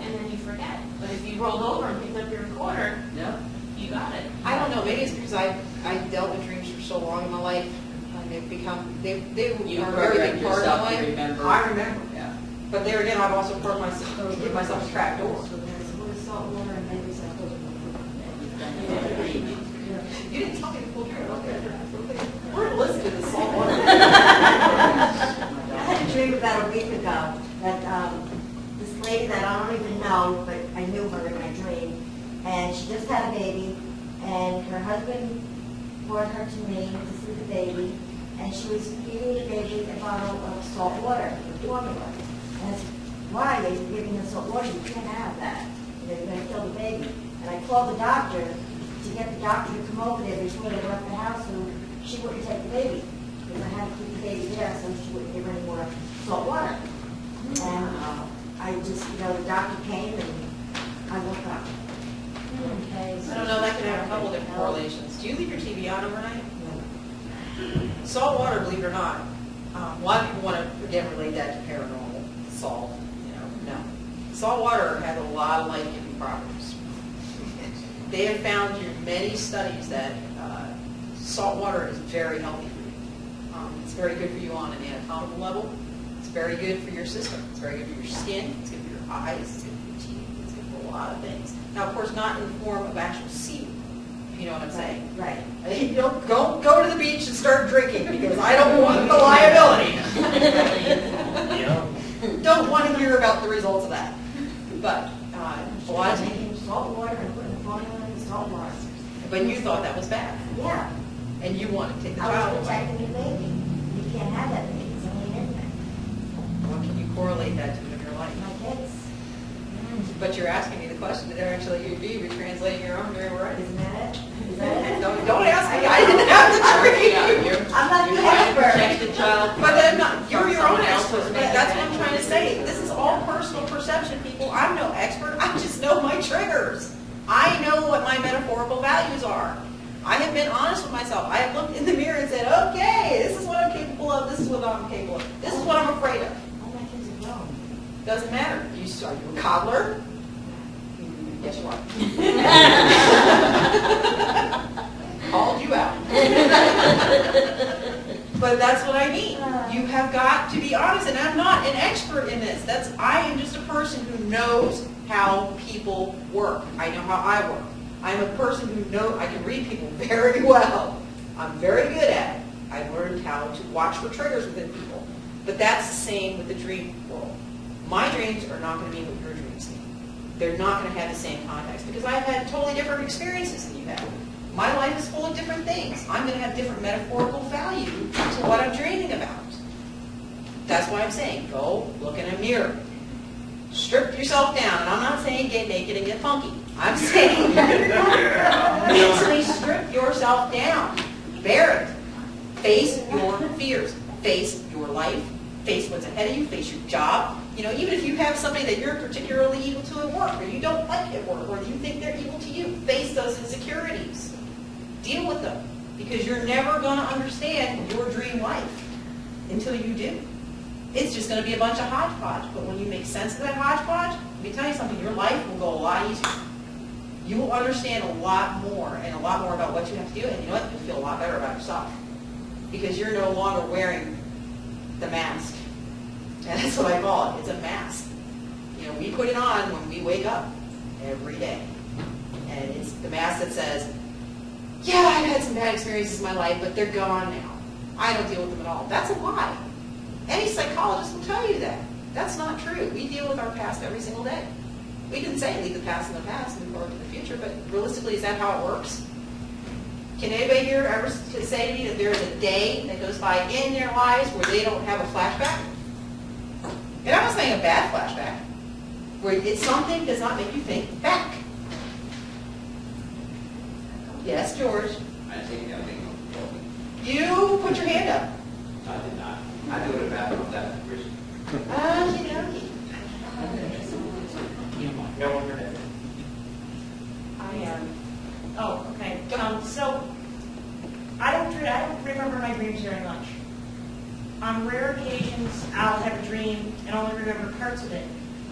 [SPEAKER 3] and then you forget. But if you rolled over and picked up your recorder,
[SPEAKER 4] Yeah.
[SPEAKER 3] you got it.
[SPEAKER 1] I don't know, maybe it's because I dealt with dreams for so long in my life, and they've become, they
[SPEAKER 4] You
[SPEAKER 1] are a very
[SPEAKER 4] programmed
[SPEAKER 1] big part of
[SPEAKER 4] yourself
[SPEAKER 1] my
[SPEAKER 4] to
[SPEAKER 1] life.
[SPEAKER 4] remember.
[SPEAKER 1] I remember.
[SPEAKER 4] Yeah.
[SPEAKER 1] But there again, I've also given myself a trap door.
[SPEAKER 5] So there's a little salt water and maybe some
[SPEAKER 1] You didn't tell me to pull your okay. We're gonna listen to this salt water.
[SPEAKER 7] I had a dream about a week ago that this lady that I don't even know, but I knew her in my dream, and she just had a baby, and her husband brought her to me to see the baby, and she was feeding the baby a bottle of salt water, the formula. And I said, why are you giving her salt water? You can't have that. You're going to kill the baby. And I called the doctor to get the doctor to come over there before they left the house, so she wouldn't take the baby. Because I had to keep the baby there so she wouldn't give her any more salt water. And I just, the doctor came and I woke up.
[SPEAKER 5] Okay.
[SPEAKER 1] I don't know, that could have a couple different correlations. Do you leave your TV on overnight? Salt water, believe it or not, a lot of people want to, again, relate that to paranormal, salt, no. Salt water has a lot of life-giving properties. They have found through many studies that salt water is very healthy for you. It's very good for you on an anatomical level. It's very good for your system. It's very good for your skin. It's good for your eyes. It's good for your teeth. It's good for a lot of things. Now, of course, not in the form of actual seaweed, if you know what I'm saying.
[SPEAKER 7] Right.
[SPEAKER 1] You don't go to the beach and start drinking because I don't want the liability. Don't want to hear about the results of that. But a lot of times,
[SPEAKER 7] Taking salt water and putting the formula in the salt water.
[SPEAKER 1] but you thought that was bad,
[SPEAKER 7] Yeah.
[SPEAKER 1] and you wanted to take the
[SPEAKER 7] I
[SPEAKER 1] child
[SPEAKER 7] was
[SPEAKER 1] away.
[SPEAKER 7] protecting the baby. You can't have that baby. It's only an infant.
[SPEAKER 1] What can you correlate that to in your life?
[SPEAKER 7] My kids.
[SPEAKER 1] But you're asking me the question that actually you'd be translating your own dream already.
[SPEAKER 7] Isn't that it? Is that it?
[SPEAKER 1] Don't ask me. I didn't have the dream.
[SPEAKER 7] I'm not the
[SPEAKER 4] You're trying to
[SPEAKER 7] expert.
[SPEAKER 4] protect the child.
[SPEAKER 1] But then you're your own
[SPEAKER 4] Someone else
[SPEAKER 1] expert.
[SPEAKER 4] was making
[SPEAKER 1] That's
[SPEAKER 4] that
[SPEAKER 1] what I'm trying to say. This is all personal perception, people. I'm no expert. I just know my triggers. I know what my metaphorical values are. I have been honest with myself. I have looked in the mirror and said, okay, this is what I'm capable of. This is what I'm capable of. This is what I'm afraid of.
[SPEAKER 7] All my kids are grown.
[SPEAKER 1] Doesn't matter. Are you a cobbler? Yes, you are. Called you out. But that's what I mean. You have got to be honest, and I'm not an expert in this. I am just a person who knows how people work. I know how I work. I'm a person who I can read people very well. I'm very good at it. I've learned how to watch for triggers within people. But that's the same with the dream world. My dreams are not going to be what your dreams mean. They're not going to have the same context because I've had totally different experiences than you have. My life is full of different things. I'm going to have different metaphorical value to what I'm dreaming about. That's why I'm saying, go look in a mirror. Strip yourself down. And I'm not saying get naked and get funky. I'm saying mentally strip yourself down. Bear it. Face your fears. Face your life. Face what's ahead of you. Face your job. Even if you have somebody that you're particularly evil to at work, or you don't like at work, or you think they're evil to you, face those insecurities. Deal with them. Because you're never going to understand your dream life until you do. It's just going to be a bunch of hodgepodge. But when you make sense of that hodgepodge, let me tell you something, your life will go a lot easier. You will understand a lot more about what you have to do, and you know what? You'll feel a lot better about yourself. Because you're no longer wearing the mask. And that's what I call it. It's a mask. We put it on when we wake up every day. And it's the mask that says, yeah, I've had some bad experiences in my life, but they're gone now. I don't deal with them at all. That's a lie. Any psychologist will tell you that. That's not true. We deal with our past every single day. We can say leave the past in the past and move forward to the future, but realistically, is that how it works? Can anybody here ever say to me that there's a day that goes by in their lives where they don't have a flashback? And I'm not saying a bad flashback, where it's something does not make you think back. Yes, George.
[SPEAKER 8] I think
[SPEAKER 1] You put your hand up.
[SPEAKER 8] I did not. I do it about that.
[SPEAKER 6] No one heard it.
[SPEAKER 9] I am. Oh, okay. So I don't remember on rare occasions, I'll have a dream and only remember parts of it.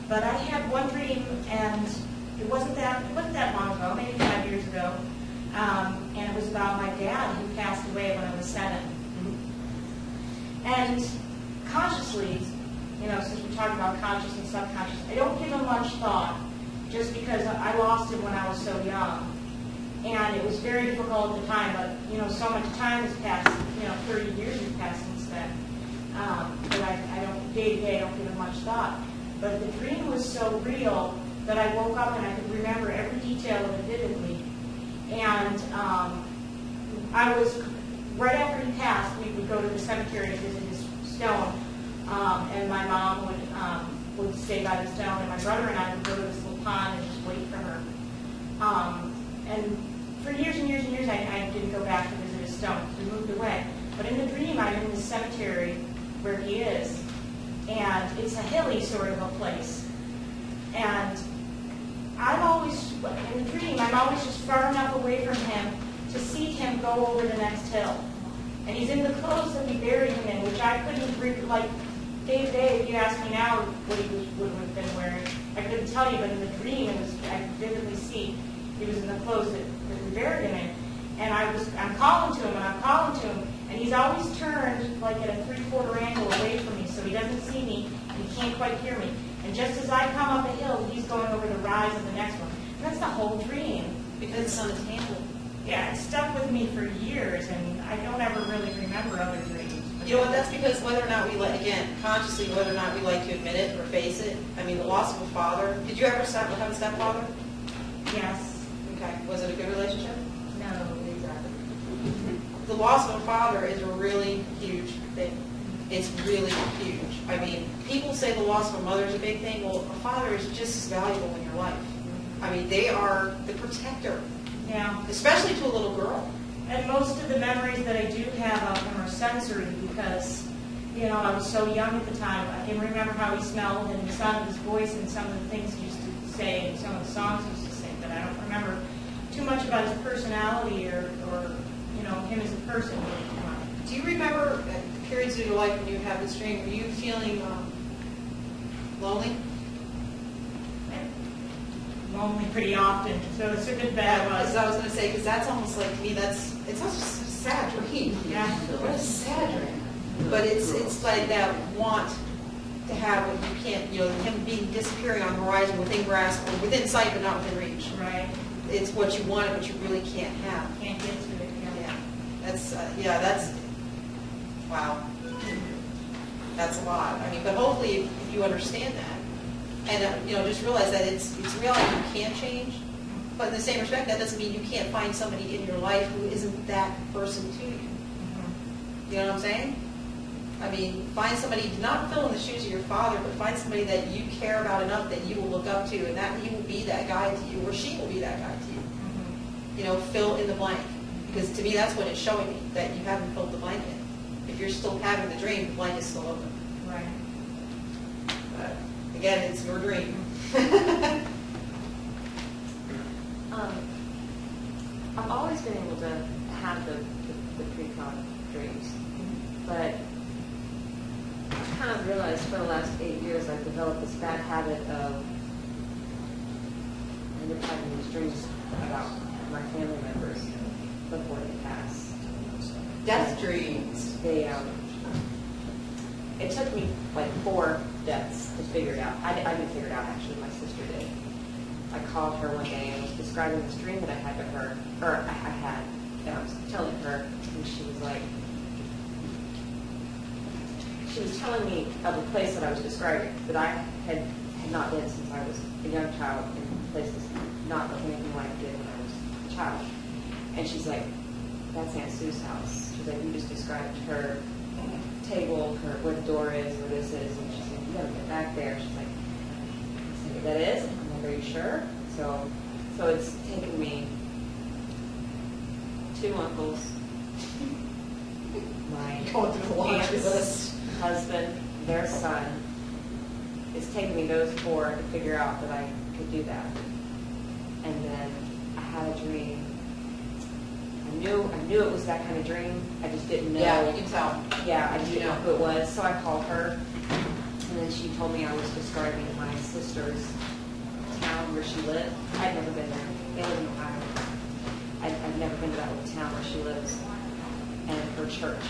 [SPEAKER 9] But I had one dream, and it wasn't that long ago, maybe 5 years ago, and it was about my dad who passed away when I was 7. And consciously, since we're talking about conscious and subconscious, I don't give him much thought, just because I lost him when I was so young. And it was very difficult at the time, but, so much time has passed, 30 years has passed since then. But I don't, day to day, I don't give it much thought. But the dream was so real that I woke up and I could remember every detail of it vividly. And I was, right after he passed, we would go to the cemetery to visit his stone. And my mom would stay by the stone, and my brother and I would go to this little pond and just wait for her. And for years and years and years, I didn't go back to visit his stone. We moved away. But in the dream, I'm in the cemetery where he is, and it's a hilly sort of a place. And I'm always, in the dream, I'm always just far enough away from him to see him go over the next hill. And he's in the clothes that we buried him in, which I couldn't, like, day to day, if you ask me now what he would have been wearing, I couldn't tell you, but in the dream, I could vividly see he was in the clothes that we buried him in. And I'm calling to him, and I'm calling to him, and he's always turned like at a 3/4 angle away from me, so he doesn't see me, and he can't quite hear me. And just as I come up a hill, he's going over the rise of the next one. And that's the whole dream.
[SPEAKER 1] Because it's on a table.
[SPEAKER 9] Yeah, it stuck with me for years, and I don't ever really remember other dreams.
[SPEAKER 1] You know what, that's because whether or not we like, again, consciously, whether or not we like to admit it or face it, I mean, the loss of a father, did you ever have a stepfather?
[SPEAKER 9] Yes.
[SPEAKER 1] Okay, was it a good relationship?
[SPEAKER 9] No, exactly.
[SPEAKER 1] The loss of a father is a really huge thing. It's really huge. I mean, people say the loss of a mother is a big thing. Well, a father is just as valuable in your life. I mean, they are the protector,
[SPEAKER 9] Yeah.
[SPEAKER 1] especially to a little girl.
[SPEAKER 9] And most of the memories that I do have of him are sensory because, I was so young at the time. I can remember how he smelled and the sound of his voice and some of the things he used to say and some of the songs he used to sing, but I don't remember too much about his personality or him as a person.
[SPEAKER 1] Do you remember periods of your life when you had this dream? Were you feeling lonely?
[SPEAKER 9] Lonely pretty often, so it's a good bet.
[SPEAKER 1] Because I was going to say, because that's almost like, to me, it's not just a sad dream.
[SPEAKER 9] Yeah.
[SPEAKER 1] What a sad dream. But it's like that want to have what you can't, him disappearing on the horizon within grasp, or within sight but not within reach.
[SPEAKER 9] Right.
[SPEAKER 1] It's what you wanted, but you really can't have.
[SPEAKER 9] Can't get to it.
[SPEAKER 1] Yeah. That's, wow. That's a lot. I mean, but hopefully if you understand that, and just realize that it's reality you can change, but in the same respect, that doesn't mean you can't find somebody in your life who isn't that person to you. You know what I'm saying? I mean, find somebody, do not fill in the shoes of your father, but find somebody that you care about enough that you will look up to, and that he will be that guy to you, or she will be that guy to you. Fill in the blank. Because to me, that's what it's showing me, that you haven't filled the blank in. If you're still having the dream, the blank is still open.
[SPEAKER 9] Right.
[SPEAKER 1] But again, it's your dream.
[SPEAKER 2] I've always been able to have the pre-con dreams, but I've kind of realized for the last 8 years I've developed this bad habit of having these dreams about my family members before they pass.
[SPEAKER 1] Death dreams.
[SPEAKER 2] It took me like 4 deaths to figure it out. I didn't figure it out, actually. My sister did. I called her one day and was describing this dream that I had to her, or I had, and I was telling her, and she was like, she was telling me of a place that I was describing that I had not been since I was a young child, in places not looking anything like I did when I was a child. And she's like, that's Aunt Sue's house. She's like, you just described her table, where the door is, where this is, and she's like, you gotta get back there. She's like, I said, that is? I'm like, are you sure? So it's taken me 2 uncles, my
[SPEAKER 1] Going through the laundry
[SPEAKER 2] aunt's
[SPEAKER 1] list.
[SPEAKER 2] husband, their son. It's taken me those 4 to figure out that I could do that. And then I had a dream. I knew it was that kind of dream. I just didn't know.
[SPEAKER 1] Yeah, you can tell.
[SPEAKER 2] Yeah, I didn't know who it was, so I called her, and then she told me I was describing my sister's town where she lived. I'd never been there. They live in Ohio. I'd never been to that little town where she lives, and her church.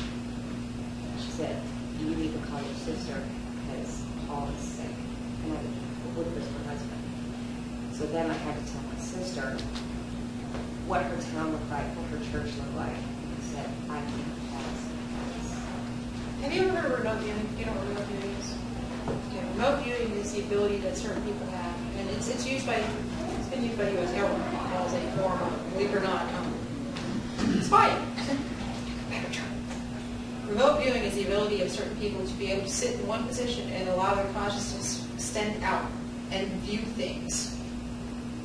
[SPEAKER 2] She said, you need to call your sister because Paul is sick. And I would with her husband. So then I had to tell my sister what her town looked like, what her church looked like. And I said, I can't pause.
[SPEAKER 1] Have you ever heard of remote viewing? Do you know what remote viewing is? Okay, remote viewing is the ability that certain people have, and it's used by, it's been used by the U.S. government as a form of, believe it or not, spying. Better term. Remote viewing is the ability of certain people to be able to sit in one position and allow their consciousness to extend out and view things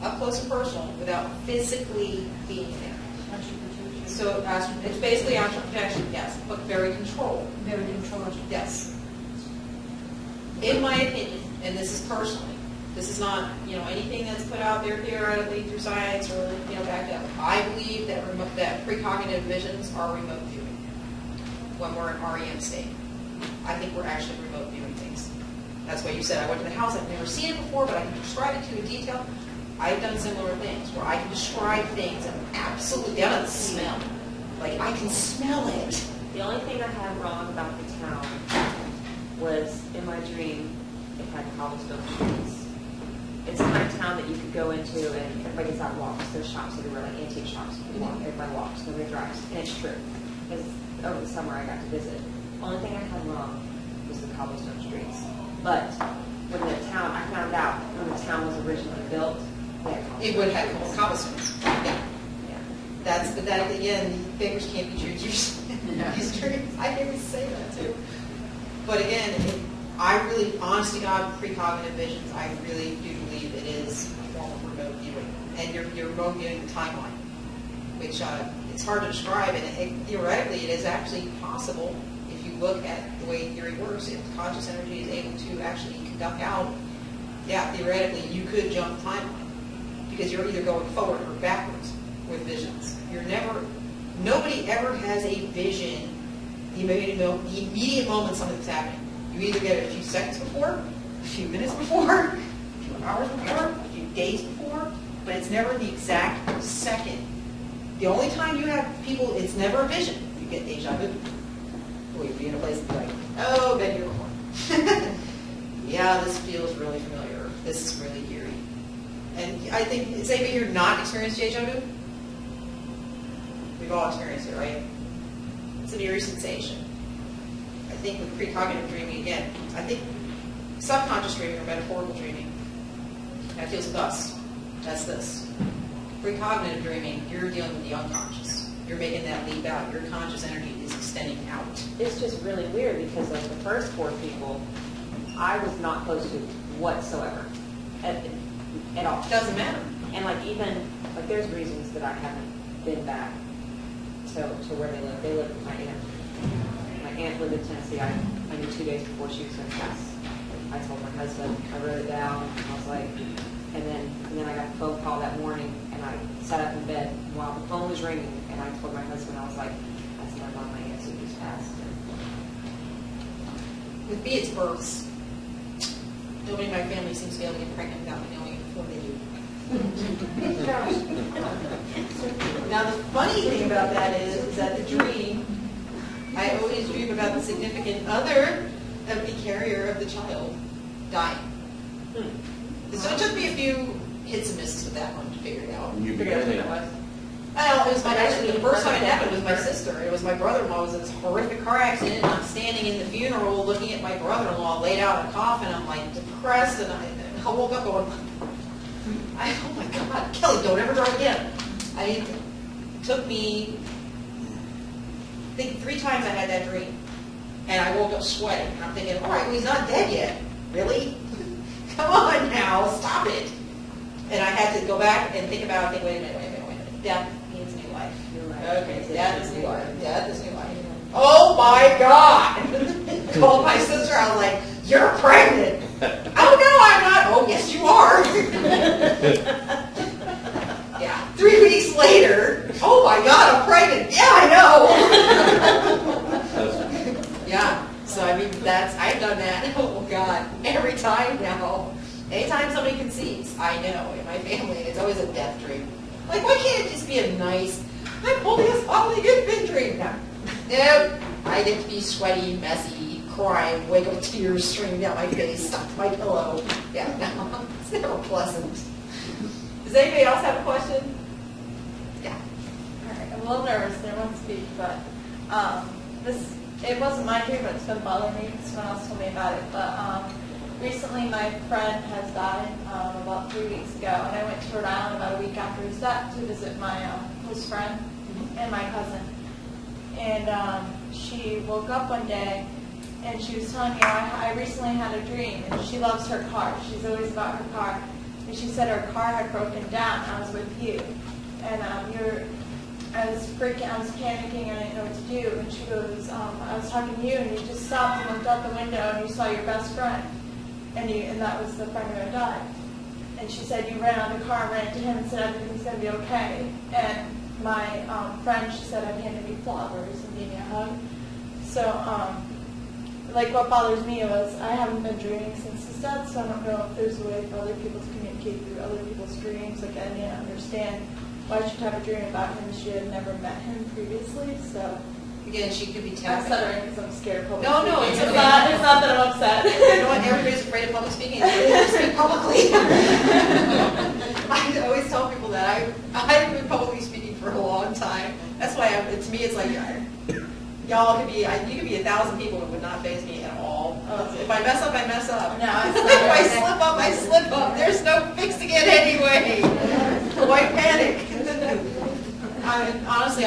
[SPEAKER 1] up close and personal without physically being there. So it's basically astral projection, yes, but very controlled.
[SPEAKER 5] Very controlled.
[SPEAKER 1] Yes. In my opinion, and this is personally, this is not, anything that's put out there theoretically through science or, backed up. I believe that that precognitive visions are remote viewing when we're in REM state. I think we're actually remote viewing things. That's why you said I went to the house. I've never seen it before, but I can describe it to in detail. I've done similar things where I can describe things and absolutely, I don't smell. Like, I can smell it.
[SPEAKER 2] The only thing I had wrong about the town was in my dream, it had cobblestone streets. It's the kind of town that you could go into and everybody gets out walks. There's shops everywhere, like antique shops. You walk, everybody walks, nobody drives. And it's true. Because over the summer I got to visit. The only thing I had wrong was the cobblestone streets. But when the town, I found out when the town was originally built,
[SPEAKER 1] it would have cobblestones. Yeah.
[SPEAKER 2] Yeah.
[SPEAKER 1] But that again, beggars can't be choosers. These dreams, I can say that too. But again, I really, honest to God, precognitive visions, I really do believe it is a form of remote viewing. And you're remote viewing the timeline, which it's hard to describe. And theoretically, it is actually possible if you look at the way theory works. If conscious energy is able to actually conduct out, theoretically, you could jump the timeline. Because you're either going forward or backwards with visions. Nobody ever has a vision the immediate moment something's happening. You either get it a few seconds before, a few minutes before, a few hours before, a few days before, but it's never the exact second. The only time you have people, it's never a vision. You get deja vu. Or you'd be in a place and be like, oh, been here before. Yeah, this feels really familiar. This is really eerie. And I think, has anybody here not experienced deja vu? We've all experienced it, right? It's an eerie sensation. I think with precognitive dreaming, again, I think subconscious dreaming or metaphorical dreaming, that feels thus. That's this. Precognitive dreaming, you're dealing with the unconscious. You're making that leap out. Your conscious energy is extending out.
[SPEAKER 2] It's just really weird because like the first 4 people, I was not close to whatsoever. At all.
[SPEAKER 1] Doesn't matter.
[SPEAKER 2] And like even, like there's reasons that I haven't been back to where they live. They live with my aunt. My aunt lived in Tennessee. I knew 2 days before she was going to pass. I told my husband, I wrote it down, and I was like, and then I got a phone call that morning, and I sat up in bed while the phone was ringing, and I told my husband, I was like, that's my mom, my aunt who just passed.
[SPEAKER 1] With me, it's births. Nobody in my family seems to be able to get pregnant without me knowing it before they do. Now, the funny thing about that is that the dream, I always dream about the significant other of the carrier of the child dying. So it took me a few hits and misses with that one to figure it out.
[SPEAKER 6] You
[SPEAKER 2] Figure out
[SPEAKER 6] began
[SPEAKER 2] what
[SPEAKER 6] it.
[SPEAKER 2] it was.
[SPEAKER 1] Well, it was actually the first time it happened was my sister. It was my brother-in-law was in this horrific car accident, and I'm standing in the funeral looking at my brother-in-law laid out in a coffin. I'm like depressed, and I woke up going, oh my God, Kelly, don't ever drive again. It took me, I think 3 times I had that dream, and I woke up sweating, and I'm thinking, all right, well, he's not dead yet. Really? Come on now, stop it. And I had to go back and think about it, wait a minute. Death means new life. Okay, death is new life. Death is new life. Oh my God! Called my sister. I was like, "You're pregnant." Oh no, I'm not. Oh yes, you are. Yeah. 3 weeks later, oh my God, I'm pregnant. I mean, I've done that, oh God, every time now. Anytime somebody conceives, I know, in my family, it's always a death dream. Like, why can't it just be a nice, I'm holding a solid good dream? No. Nope. I get to be sweaty, messy, crying, wake up with tears streaming down my face, stuck to my pillow. Yeah, no, it's never pleasant. Does anybody else have a question? Yeah.
[SPEAKER 10] All right, I'm a little nervous, and I won't speak, but it wasn't my dream, but it's been bothering me. Someone else told me about it. But recently, my friend has died about 3 weeks ago, and I went to Rhode Island about a week after his death to visit my close friend and my cousin. And she woke up one day, and she was telling me, I recently had a dream, and she loves her car. She's always about her car. And she said her car had broken down. I was with you, and I was freaking, I was panicking, and I didn't know what to do. And she goes, I was talking to you, and you just stopped and looked out the window, and you saw your best friend, and that was the friend who had died. And she said you ran out of the car and ran to him and said everything's going to be okay. And my friend, she said, I've handed me flowers and gave me a hug. So, like, what bothers me was I haven't been dreaming since his death, so I don't know if there's a way for other people to communicate through other people's dreams. Like, I didn't understand why she'd have a dream about him. She had never met him previously, so.
[SPEAKER 1] Again, she could be
[SPEAKER 10] I'm
[SPEAKER 1] tapping.
[SPEAKER 10] stuttering because I'm scared of public
[SPEAKER 1] No,
[SPEAKER 10] speaking.
[SPEAKER 1] it's
[SPEAKER 10] It's
[SPEAKER 1] okay.
[SPEAKER 10] not that I'm upset.
[SPEAKER 1] You know what? Everybody's afraid of public speaking. They speak publicly. I always tell people that I've been publicly speaking for a long time. That's why to me it's like y'all could be you could be 1,000 people and it would not faze me at all. If I mess up, I mess up.
[SPEAKER 10] No, it's
[SPEAKER 1] If
[SPEAKER 10] not.
[SPEAKER 1] I slip up, I slip up. There's no fixing it anyway. Why panic? Honestly,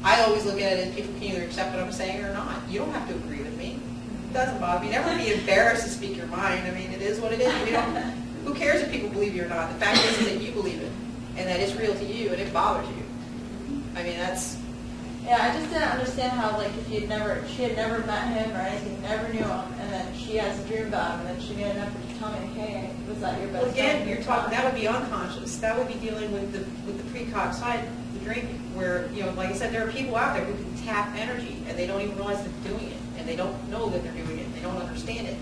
[SPEAKER 1] I always look at it as people can either accept what I'm saying or not. You don't have to agree with me. It doesn't bother me. Never be embarrassed to speak your mind. I mean, it is what it is. Who cares if people believe you or not? The fact is that you believe it, and that it's real to you, and it bothers you. I mean, that's...
[SPEAKER 10] Yeah, I just didn't understand how, like, if she had never met him or anything, never knew him, and then she has a dream about him, and then she made an effort to tell me, hey, was that your best
[SPEAKER 1] Well, again,
[SPEAKER 10] friend?
[SPEAKER 1] you're talking, that would be unconscious. That would be dealing with the precog side, the drinking, where, like I said, there are people out there who can tap energy, and they don't even realize they're doing it, and they don't know that they're doing it, they don't understand it.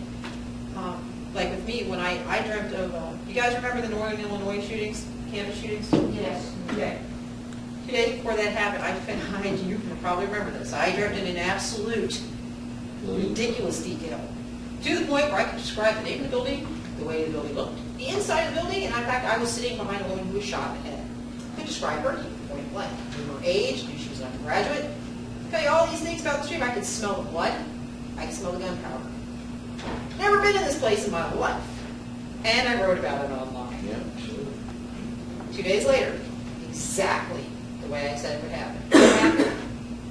[SPEAKER 1] Like with me, when I dreamt of, you guys remember the Northern Illinois shootings, campus shootings?
[SPEAKER 3] Yes.
[SPEAKER 1] Okay. 2 days before that happened, you can probably remember this, I dreamt in an absolute ridiculous detail. To the point where I could describe the name of the building, the way the building looked, the inside of the building, and in fact, I was sitting behind a woman who was shot in the head. I could describe her, point blank. Her age, knew she was an undergraduate. Tell you all these things about the stream. I could smell the blood. I could smell the gunpowder. Never been in this place in my life. And I wrote about it online.
[SPEAKER 8] Yeah, sure.
[SPEAKER 1] 2 days later, exactly the way I said it would happen.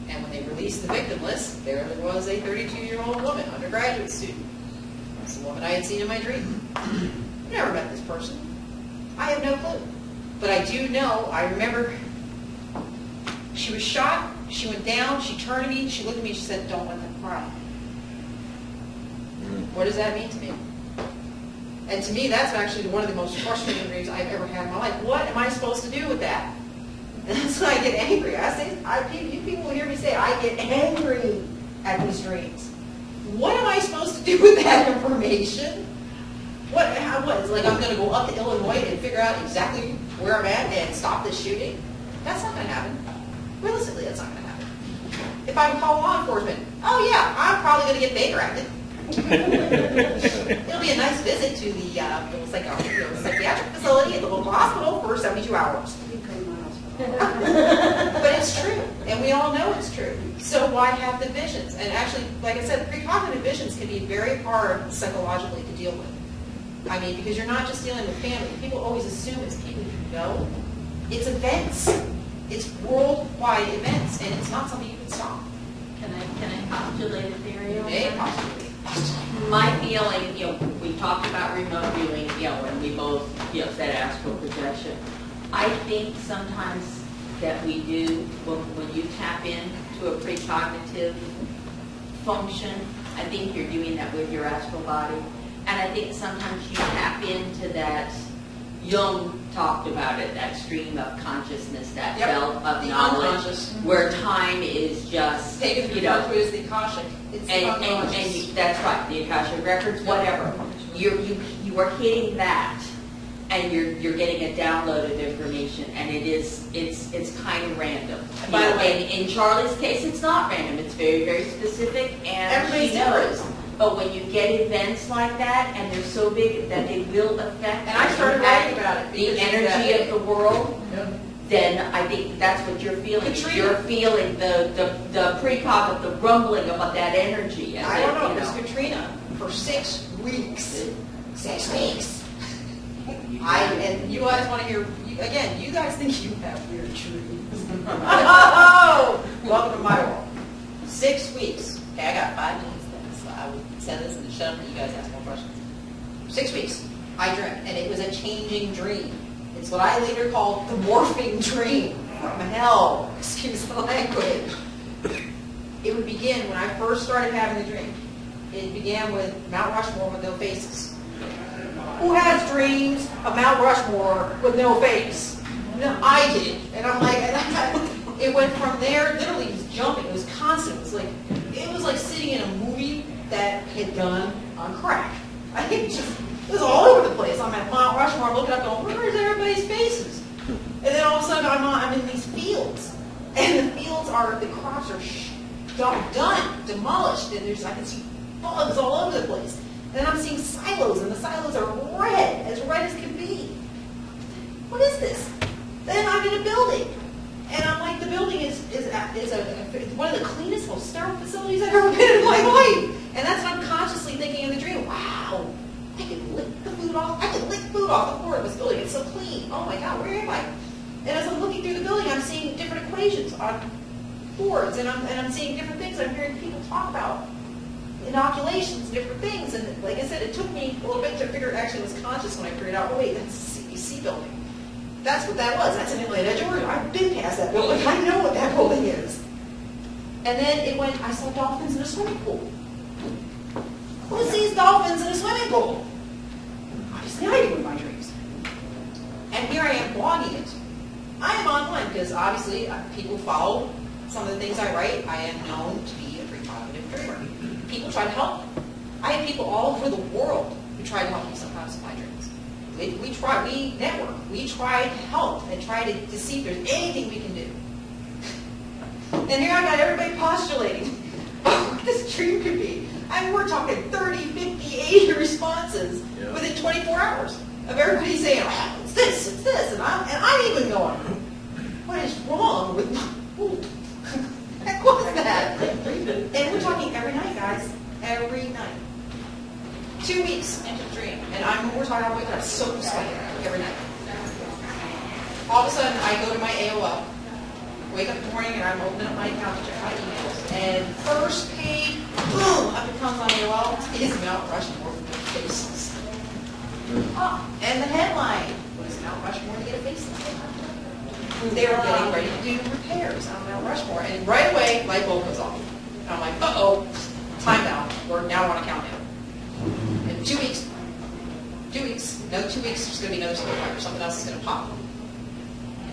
[SPEAKER 1] And when they released the victim list, there was a 32-year-old woman, undergraduate student. That's the woman I had seen in my dream. Never met this person. I have no clue. But I do know, I remember she was shot, she went down, she turned to me, she looked at me, she said, don't let them cry. What does that mean to me? And to me, that's actually one of the most frustrating dreams I've ever had in my life. What am I supposed to do with that? And that's when I get angry. You people will hear me say, I get angry at these dreams. What am I supposed to do with that information? What? It's like I'm going to go up to Illinois and figure out exactly where I'm at and stop this shooting? That's not going to happen. Realistically, that's not going to happen. If I call law enforcement, oh yeah, I'm probably going to get Baker acted. It'll be a nice visit to the psychiatric facility at the local hospital for 72 hours. But it's true, and we all know it's true. So why have the visions? And actually, like I said, precognitive visions can be very hard psychologically to deal with. I mean, because you're not just dealing with family. People always assume it's people you know. It's events. It's worldwide events, and it's not something you can stop.
[SPEAKER 4] Can I postulate a theory on
[SPEAKER 1] Hey,
[SPEAKER 4] that?
[SPEAKER 1] possibly.
[SPEAKER 4] My feeling, we talked about remote viewing, and we both, said astral projection. I think sometimes that we do, when you tap into a precognitive function, I think you're doing that with your astral body. And I think sometimes you tap into that, Jung talked about it, that stream of consciousness, that
[SPEAKER 1] Yep.
[SPEAKER 4] belt of
[SPEAKER 1] The
[SPEAKER 4] knowledge,
[SPEAKER 1] unconscious.
[SPEAKER 4] where time is just,
[SPEAKER 1] Taken
[SPEAKER 4] you know,
[SPEAKER 1] referred to as the Akashic. It's the
[SPEAKER 4] and
[SPEAKER 1] unconscious.
[SPEAKER 4] that's right, the Akashic records, whatever. You are hitting that, and you're getting a download of information, and it's kind of random.
[SPEAKER 1] And by the way-
[SPEAKER 4] in Charlie's case, it's not random. It's very, very specific, and
[SPEAKER 1] Everybody's
[SPEAKER 4] she knows. But when you get events like that, and they're so big that they will affect
[SPEAKER 1] And I started
[SPEAKER 4] impact
[SPEAKER 1] writing about it
[SPEAKER 4] the
[SPEAKER 1] because of
[SPEAKER 4] energy
[SPEAKER 1] that.
[SPEAKER 4] of the world, then I think that's what you're feeling.
[SPEAKER 1] Katrina.
[SPEAKER 4] You're feeling the precog of the rumbling about that energy. And
[SPEAKER 1] I
[SPEAKER 4] that,
[SPEAKER 1] don't know,
[SPEAKER 4] you
[SPEAKER 1] Miss Katrina, for 6 weeks. 6 weeks. And you guys want to hear, again, you guys think you have weird dreams. Oh, welcome to my world. 6 weeks. Okay, I got 5 minutes then, so I would send this and shut up and you guys ask more questions. 6 weeks, I dreamt, and it was a changing dream. It's what I later called the morphing dream from hell. Excuse the language. It would begin when I first started having the dream. It began with Mount Rushmore with no faces. Who has dreams of Mount Rushmore with no face? No, I did. And I'm like, it went from there, literally just jumping. It was constant. It was like sitting in a movie that had gone on crack. It was all over the place. I'm at Mount Rushmore, I'm looking up going, where's everybody's faces? And then all of a sudden I'm in these fields. And the fields the crops are done, demolished, and I can see bugs all over the place. And then I'm seeing silos, and the silos are red as can be. What is this? Then I'm in a building, and I'm like, the building is one of the cleanest, most sterile facilities I've ever been in my life. And that's what I'm consciously thinking in the dream. Wow, I can lick the food off. I can lick food off the floor of this building. It's so clean. Oh my God, where am I? And as I'm looking through the building, I'm seeing different equations on boards, and I'm seeing different things. I'm hearing people talk about inoculations, different things. And like I said, it took me a little bit to figure it actually was conscious when I figured out, oh wait, that's a CBC building. That's what that was. That's in Atlanta, Georgia. I've been past that building. I know what that building is. And then it went, I saw dolphins in a swimming pool. Who sees dolphins in a swimming pool? Obviously I do in my dreams. And here I am blogging it. I am online because obviously people follow some of the things I write. I am known to be a precognitive dreamer. People try to help me. I have people all over the world who try to help me sometimes in my dreams. We network. We try to help and try to see if there's anything we can do. And here I got everybody postulating what this dream could be. I mean, we're talking 30, 50, 80 responses within 24 hours of everybody saying, oh, it's this, and I'm even going, what is wrong with my food? Heck was that? And we're talking every night, guys. Every night. 2 weeks into the dream. And we're talking about waking up so sweaty every night. All of a sudden, I go to my AOL, wake up in the morning, and I'm opening up my account to check my emails. And first page, boom, up it comes on AOL, is Mount Rushmore with no faces. Oh, and the headline was Mount Rushmore to get a facelift. They were getting ready to do repairs on Mount Rushmore. And right away, light bulb goes off. And I'm like, uh-oh, time out. We're now on a countdown. In 2 weeks, another 2 weeks, there's going to be another fire. Something else is going to pop.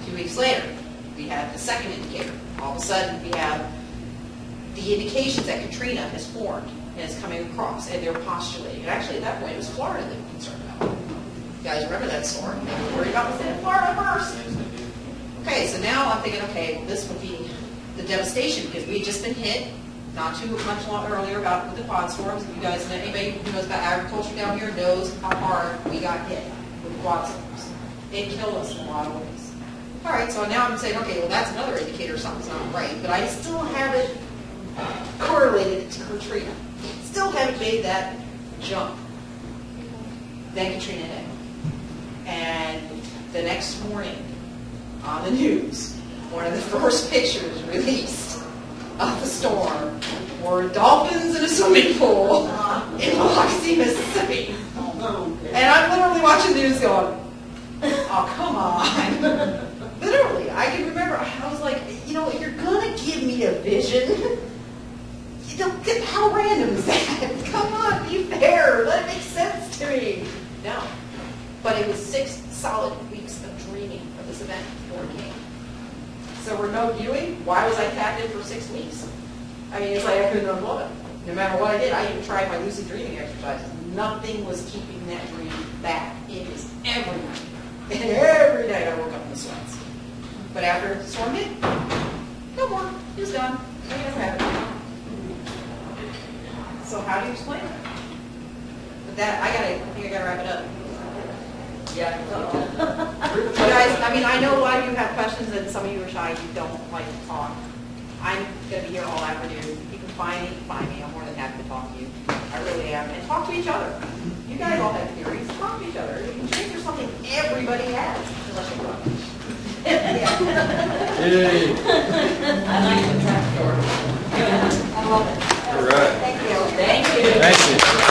[SPEAKER 1] 2 weeks later, we have the second indicator. All of a sudden, we have the indications that Katrina has formed and is coming across, and they're postulating. And actually, at that point, it was Florida they were concerned about. You guys remember that storm? They were worried about what's in Florida first. Okay, so now I'm thinking, okay, well, this would be the devastation because we had just been hit not too much longer earlier about with the quad storms. You guys, anybody who knows about agriculture down here knows how hard we got hit with quad storms. It killed us in a lot of ways. All right, so now I'm saying, okay, well, that's another indicator something's not right, but I still haven't correlated it to Katrina. Still haven't made that jump. Then Katrina hit. And the next morning on the news, one of the first pictures released of the storm were dolphins in a swimming pool in Biloxi, Mississippi. And I'm literally watching the news going, oh, come on. Literally, I can remember, I was like, you know, if you're going to give me a vision, you don't get, how random is that? Come on, be fair. Let it make sense to me. No. But it was 6 solid weeks of dreaming of this event before it came. So remote viewing, why was I tapped in for 6 weeks? I mean, it's like I couldn't unplug it. No matter what I did, I even tried my lucid dreaming exercises. Nothing was keeping that dream back. It is every night. And every night I woke up in the sweats. But after the storm hit, no more. It was done. I never have it. So how do you explain it? But that, I think I gotta wrap it up.
[SPEAKER 4] Yeah.
[SPEAKER 1] You guys, I mean, I know a lot of you have questions and some of you are shy, you don't like to talk. I'm gonna be here all afternoon. You can find me. I'm more than happy to talk to you. I really am. And talk to each other. You guys all have theories. Talk to each other. You can change there's something everybody has, unless you're wrong. Yeah.
[SPEAKER 4] I like the trap door.
[SPEAKER 7] I love it.
[SPEAKER 6] All right.
[SPEAKER 7] Thank you.
[SPEAKER 4] Thank you.
[SPEAKER 6] Thank you.